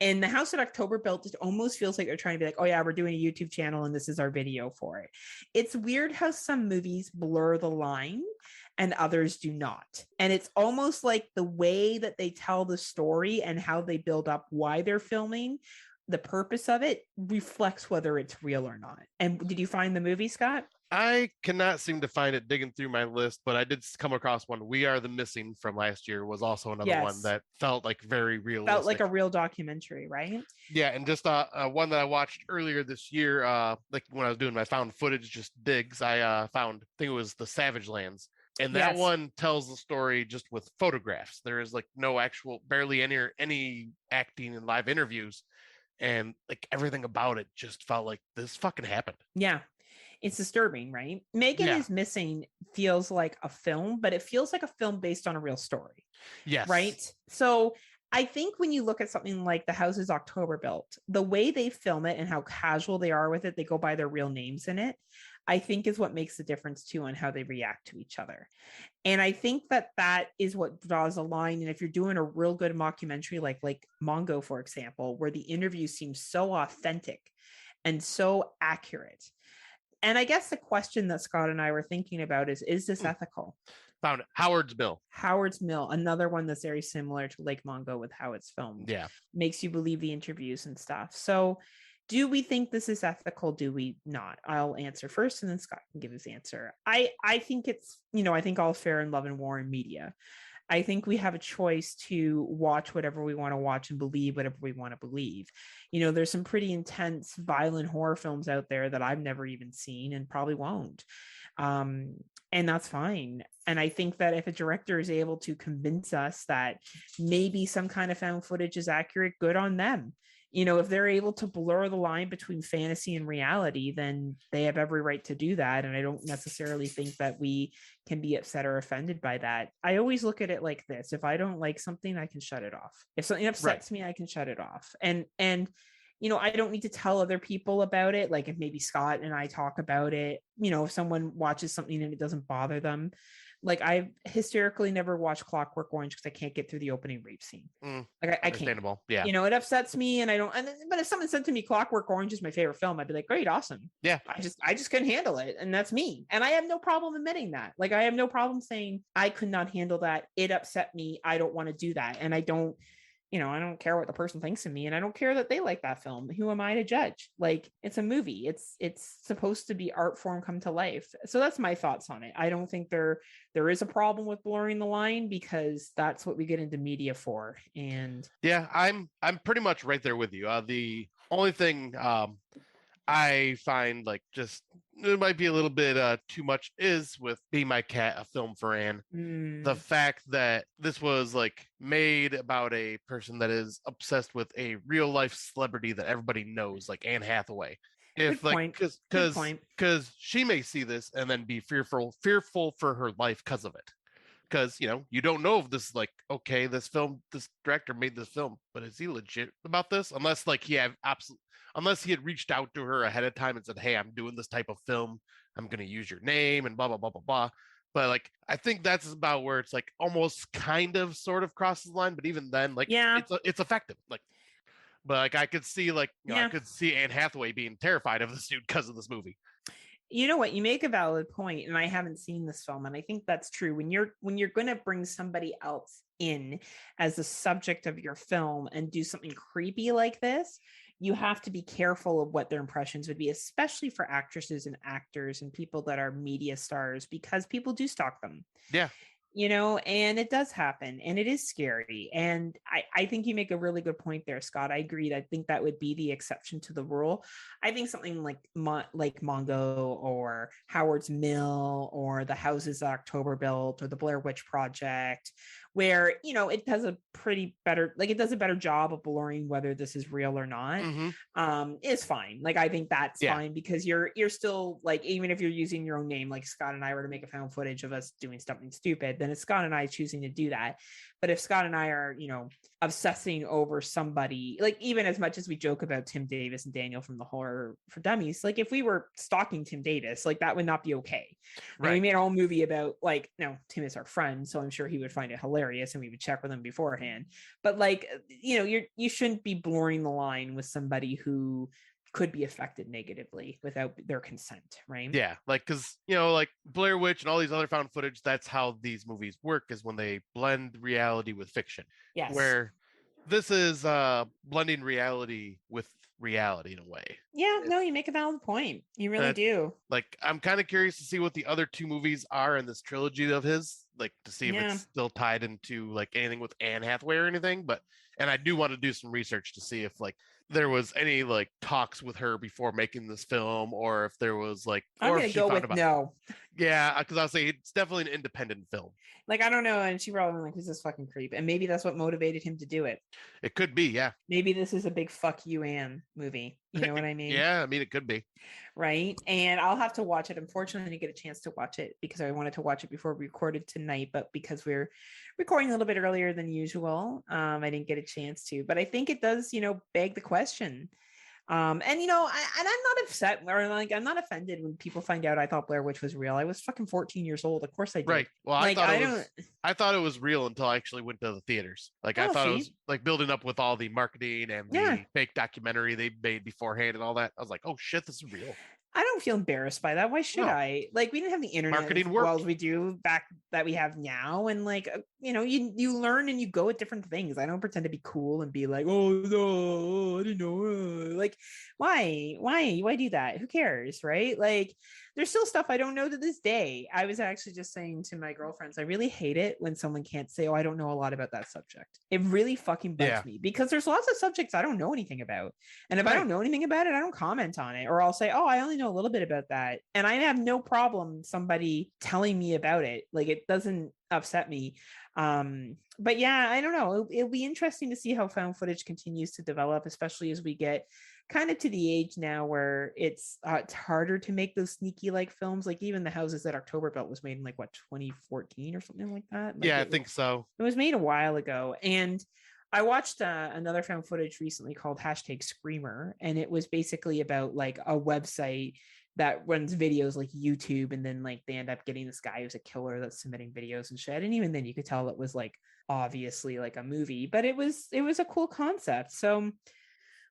And The House at October Built, it almost feels like they're trying to be like, oh yeah, we're doing a YouTube channel and this is our video for it. It's weird how some movies blur the line and others do not. And it's almost like the way that they tell the story and how they build up why they're filming, the purpose of it reflects whether it's real or not. And did you find the movie, Scott? I cannot seem to find it digging through my list, but I did come across one. We Are the Missing from last year was also another one that felt like very realistic. Felt like a real documentary, right? Yeah, and just one that I watched earlier this year, like when I was doing my found footage just digs, I think it was The Savage Lands. And that one tells the story just with photographs. There is like no actual, barely any acting and live interviews. And like everything about it just felt like this fucking happened. Yeah. It's disturbing, right? Megan is Missing feels like a film, but it feels like a film based on a real story. Yes. Right? So I think when you look at something like The House is October Built, the way they film it and how casual they are with it, they go by their real names in it, I think is what makes the difference too on how they react to each other. And I think that is what draws a line. And if you're doing a real good mockumentary like Mongo, for example, where the interview seems so authentic and so accurate. And I guess the question that Scott and I were thinking about is this ethical? Found it. Howard's Mill. Howard's Mill, another one that's very similar to Lake Mongo with how it's filmed. Yeah. Makes you believe the interviews and stuff. So do we think this is ethical? Do we not? I'll answer first and then Scott can give his answer. I think it's, I think all fair in love and war in media. I think we have a choice to watch whatever we want to watch and believe whatever we want to believe. There's some pretty intense, violent horror films out there that I've never even seen and probably won't. And that's fine. And I think that if a director is able to convince us that maybe some kind of found footage is accurate, good on them. If they're able to blur the line between fantasy and reality, then they have every right to do that. And I don't necessarily think that we can be upset or offended by that. I always look at it like this. If I don't like something, I can shut it off. If something upsets me, I can shut it off. And I don't need to tell other people about it. Like if maybe Scott and I talk about it, if someone watches something and it doesn't bother them, like I've hysterically never watched Clockwork Orange because I can't get through the opening rape scene. Like I can't. Yeah. It upsets me, and I don't. But if someone said to me Clockwork Orange is my favorite film, I'd be like, great, awesome. Yeah. I just couldn't handle it, and that's me. And I have no problem admitting that. Like I have no problem saying I could not handle that. It upset me. I don't want to do that, and I don't. I don't care what the person thinks of me, and I don't care that they like that film. Who am I to judge? Like it's a movie. It's supposed to be art form come to life. So that's my thoughts on it. I don't think there is a problem with blurring the line because that's what we get into media for. And yeah, I'm pretty much right there with you. The only thing I find like just it might be a little bit too much is with Be My Cat, a film for Anne. The fact that this was like made about a person that is obsessed with a real life celebrity that everybody knows, like Anne Hathaway. If Good like point. Good point. because she may see this and then be fearful for her life because of it. Because you don't know if this is like okay, this director made this film, but is he legit about this? Unless like unless he had reached out to her ahead of time and said, hey, I'm doing this type of film, I'm gonna use your name and blah blah blah blah blah. But like I think that's about where it's like almost kind of sort of crosses the line, but even then, like Yeah. it's effective. Like but like I could see like Yeah. I could see Anne Hathaway being terrified of this dude because of this movie. You know what, you make a valid point, and I haven't seen this film, and I think that's true. When you're going to bring somebody else in as the subject of your film and do something creepy like this, you have to be careful of what their impressions would be, especially for actresses and actors and people that are media stars, because people do stalk them. Yeah. And it does happen, and it is scary. And I think you make a really good point there, Scott. I agree. I think that would be the exception to the rule. I think something like Mongo or Howard's Mill or the houses that October built or the Blair Witch Project, where it does a better job of blurring whether this is real or not, is fine. Like I think that's fine, because you're still like, even if you're using your own name, like Scott and I were to make a found footage of us doing something stupid, then it's Scott and I choosing to do that. But if Scott and I are obsessing over somebody, like even as much as we joke about Tim Davis and Daniel from the Horror for Dummies, like if we were stalking Tim Davis, like that would not be okay. Right. And we made a whole movie about Tim is our friend, so I'm sure he would find it hilarious and we would check with him beforehand. But like, you shouldn't be blurring the line with somebody who could be affected negatively without their consent, right? Yeah, like because like Blair Witch and all these other found footage, that's how these movies work, is when they blend reality with fiction. Yes. Where this is blending reality with reality in a way. Yeah, no, you make a valid point. You really do. Like I'm kind of curious to see what the other two movies are in this trilogy of his, like to see if it's still tied into like anything with Anne Hathaway or anything. And I do want to do some research to see if like there was any like talks with her before making this film, or if there was like, I'm gonna go with no. Yeah, because I'll say it's definitely an independent film. Like I don't know, and she probably like, who's this fucking creep? And maybe that's what motivated him to do it. It could be, yeah. Maybe this is a big fuck you, Anne movie. You know what I mean? Yeah, I mean it could be. Right. And I'll have to watch it. Unfortunately, I didn't get a chance to watch it because I wanted to watch it before we recorded tonight, but because we're recording a little bit earlier than usual, I didn't get a chance to. But I think it does, beg the question. And I'm not upset, or like I'm not offended when people find out I thought Blair Witch was real. I was fucking 14 years old. Of course I did. Right. Well, like, I thought it was real until I actually went to the theaters. Like I thought it was like building up with all the marketing and the fake documentary they made beforehand and all that. I was like, oh shit, this is real. I don't feel embarrassed by that. Why should I? Like, we didn't have the internet marketing as well as we do back that we have now. And like, you learn and you go at different things. I don't pretend to be cool and be like, oh no, I didn't know. Like, why do that? Who cares? Right? Like, there's still stuff I don't know to this day. I was actually just saying to my girlfriends, I really hate it when someone can't say, oh, I don't know a lot about that subject. It really fucking bugs me, because there's lots of subjects I don't know anything about. And if I don't know anything about it, I don't comment on it. Or I'll say, oh, I only know a little bit about that. And I have no problem somebody telling me about it. Like, it doesn't upset me. But yeah, I don't know. It'll be interesting to see how found footage continues to develop, especially as we get kind of to the age now where it's harder to make those sneaky like films. Like even the houses that October built was made in like 2014 or something like that. Like, yeah, I think so. It was made a while ago. And I watched another found footage recently called #Screamer, and it was basically about like a website that runs videos like YouTube, and then like they end up getting this guy who's a killer that's submitting videos and shit. And even then you could tell it was like obviously like a movie, but it was a cool concept. So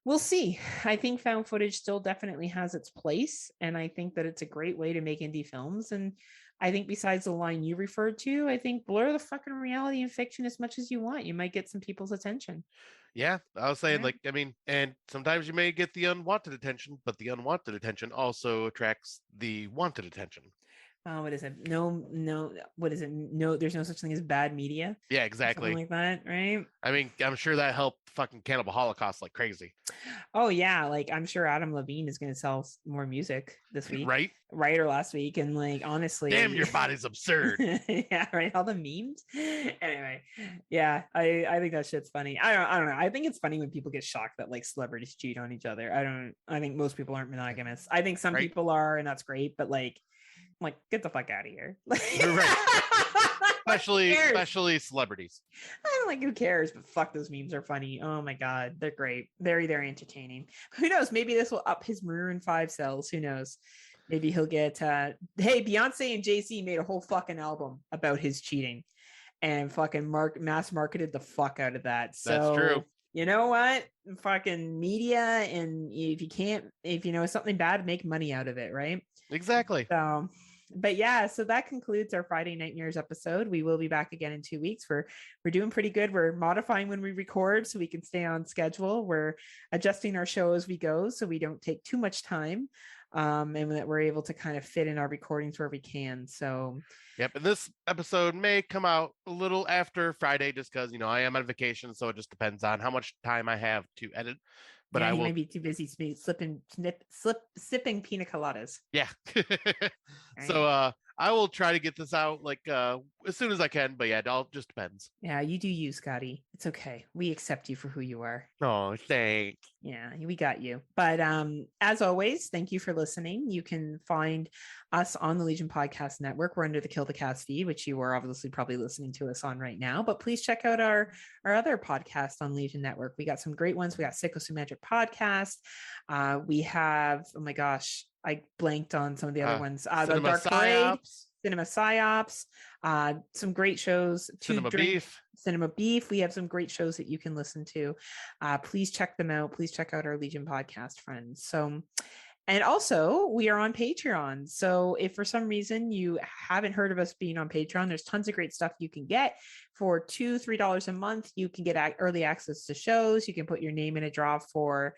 we'll see. I think found footage still definitely has its place, and I think that it's a great way to make indie films. And I think besides the line you referred to, I think blur the fucking reality and fiction as much as you want. You might get some people's attention. Yeah, I was saying, like, I mean, and sometimes you may get the unwanted attention, but the unwanted attention also attracts the wanted attention. what is it? No, what is it? No, there's no such thing as bad media. Yeah, exactly. Something like that, right? I mean, I'm sure that helped fucking Cannibal Holocaust like crazy. Oh yeah, like I'm sure Adam Levine is going to sell more music this week, Right? Right, or last week, and like honestly, Damn, your body's absurd. Yeah, right. All the memes. Anyway, yeah, I think that shit's funny. I don't know. I think it's funny when people get shocked that like celebrities cheat on each other. I think most people aren't monogamous. I think some Right. people are, and that's great. But like, get the fuck out of here. Especially celebrities. I'm like, who cares? But fuck, those memes are funny. Oh my god, they're great. Very, very entertaining. Who knows? Maybe this will up his Maroon 5 sales. Who knows? Maybe he'll get hey, Beyonce and Jay-Z made a whole fucking album about his cheating and fucking mass marketed the fuck out of that. So That's true. You know what? Fucking media, and if you know something bad, make money out of it, right? Exactly. So but yeah, so that concludes our Friday Nightmares episode. We will be back again in 2 weeks. We're doing pretty good. We're modifying when we record so we can stay on schedule. We're adjusting our show as we go so we don't take too much time, and that we're able to kind of fit in our recordings where we can. So yep, and this episode may come out a little after Friday just because I am on vacation, so it just depends on how much time I have to edit. But yeah, I will might be too busy sipping pina coladas. Yeah. Right. So I will try to get this out as soon as I can, but yeah, it all just depends. Yeah, you do you, Scotty. It's okay. We accept you for who you are. Oh, thanks. Yeah, we got you. But as always, thank you for listening. You can find us on the Legion Podcast Network. We're under the Kill the Cast feed, which you are obviously probably listening to us on right now. But please check out our other podcast on Legion Network. We got some great ones. We got Sickos Who Magic podcast. We have, oh my gosh, I blanked on some of the other ones. The Dark Parade, Cinema Psyops, some great shows. Cinema Beef. We have some great shows that you can listen to. Please check them out. Please check out our Legion podcast friends. So, and also we are on Patreon. So if for some reason you haven't heard of us being on Patreon, there's tons of great stuff you can get for $2-3 a month. You can get early access to shows. You can put your name in a draw for,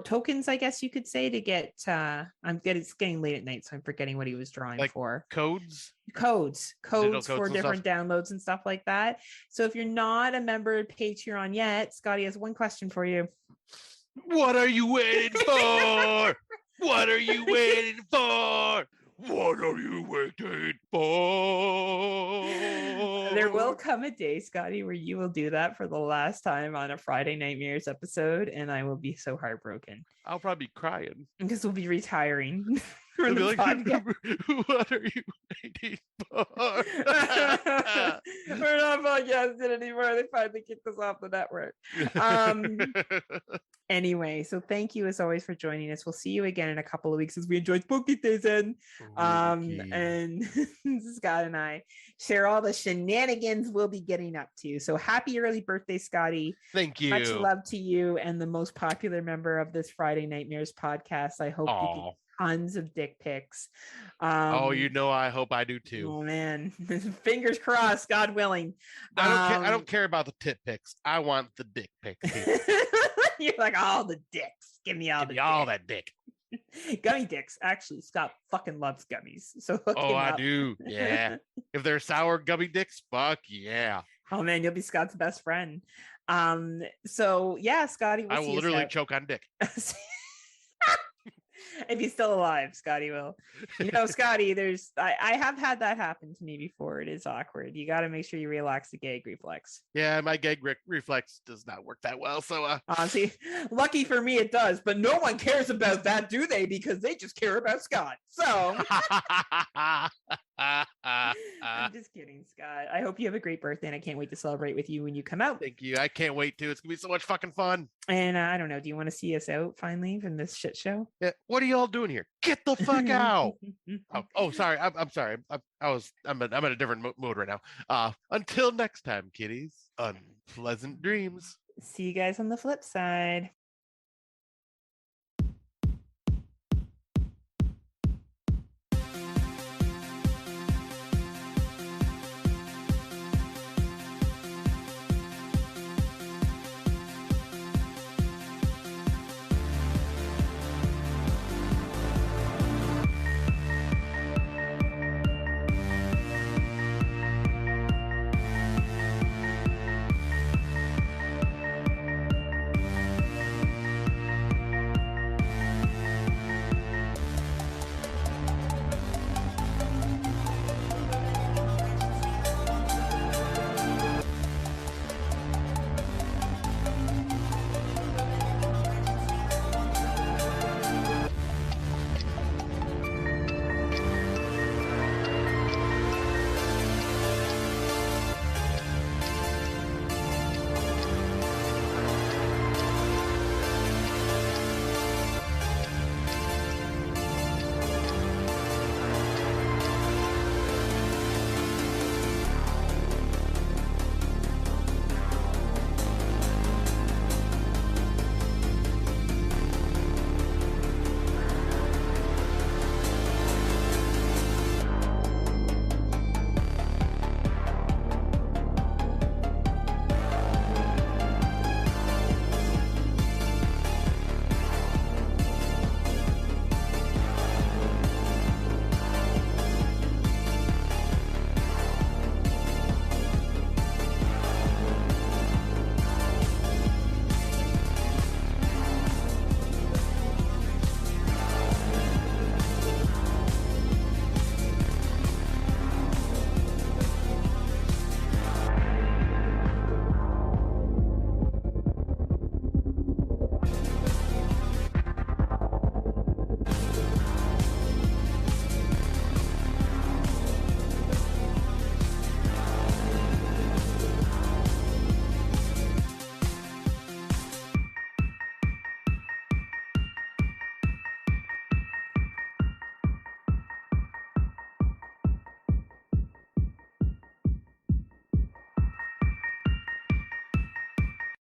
tokens, I guess you could say, to get it's getting late at night, so I'm forgetting what he was drawing for. Codes for different downloads and stuff like that. So if you're not a member of Patreon yet, Scotty has one question for you. What are you waiting for? What are you waiting for? What are you waiting for? There will come a day, Scotty, where you will do that for the last time on a Friday Nightmares episode, and I will be so heartbroken. I'll probably be crying. Because we'll be retiring from the podcast. What are you waiting for? We're not podcasting anymore. They finally kicked us off the network. Anyway, so thank you as always for joining us. We'll see you again in a couple of weeks as we enjoy spooky season. And Scott and I share all the shenanigans we'll be getting up to. So happy early birthday, Scotty. Thank you. Much love to you and the most popular member of this Friday Nightmares podcast. I hope you get tons of dick pics. I hope I do too. Oh man, fingers crossed, God willing. I don't care about the tit pics. I want the dick pics. You're like, all the dicks. Give me all that dick. Gummy dicks. Actually, Scott fucking loves gummies. So I do. Yeah. If they're sour gummy dicks, fuck yeah. Oh man, you'll be Scott's best friend. So yeah, Scotty, I will literally choke on dick. If he's still alive, Scotty will. Scotty, I have had that happen to me before. It is awkward. You got to make sure you relax the gag reflex. Yeah, my gag reflex does not work that well. So, see, lucky for me, it does. But no one cares about that, do they? Because they just care about Scott. So, I'm just kidding, Scott. I hope you have a great birthday, and I can't wait to celebrate with you when you come out. Thank you. I can't wait to. It's gonna be so much fucking fun. And I don't know. Do you want to see us out finally from this shit show? Yeah. What are y'all doing here? Get the fuck out! Sorry. I'm sorry. I'm in a different mood right now. Until next time, kiddies. Unpleasant dreams. See you guys on the flip side.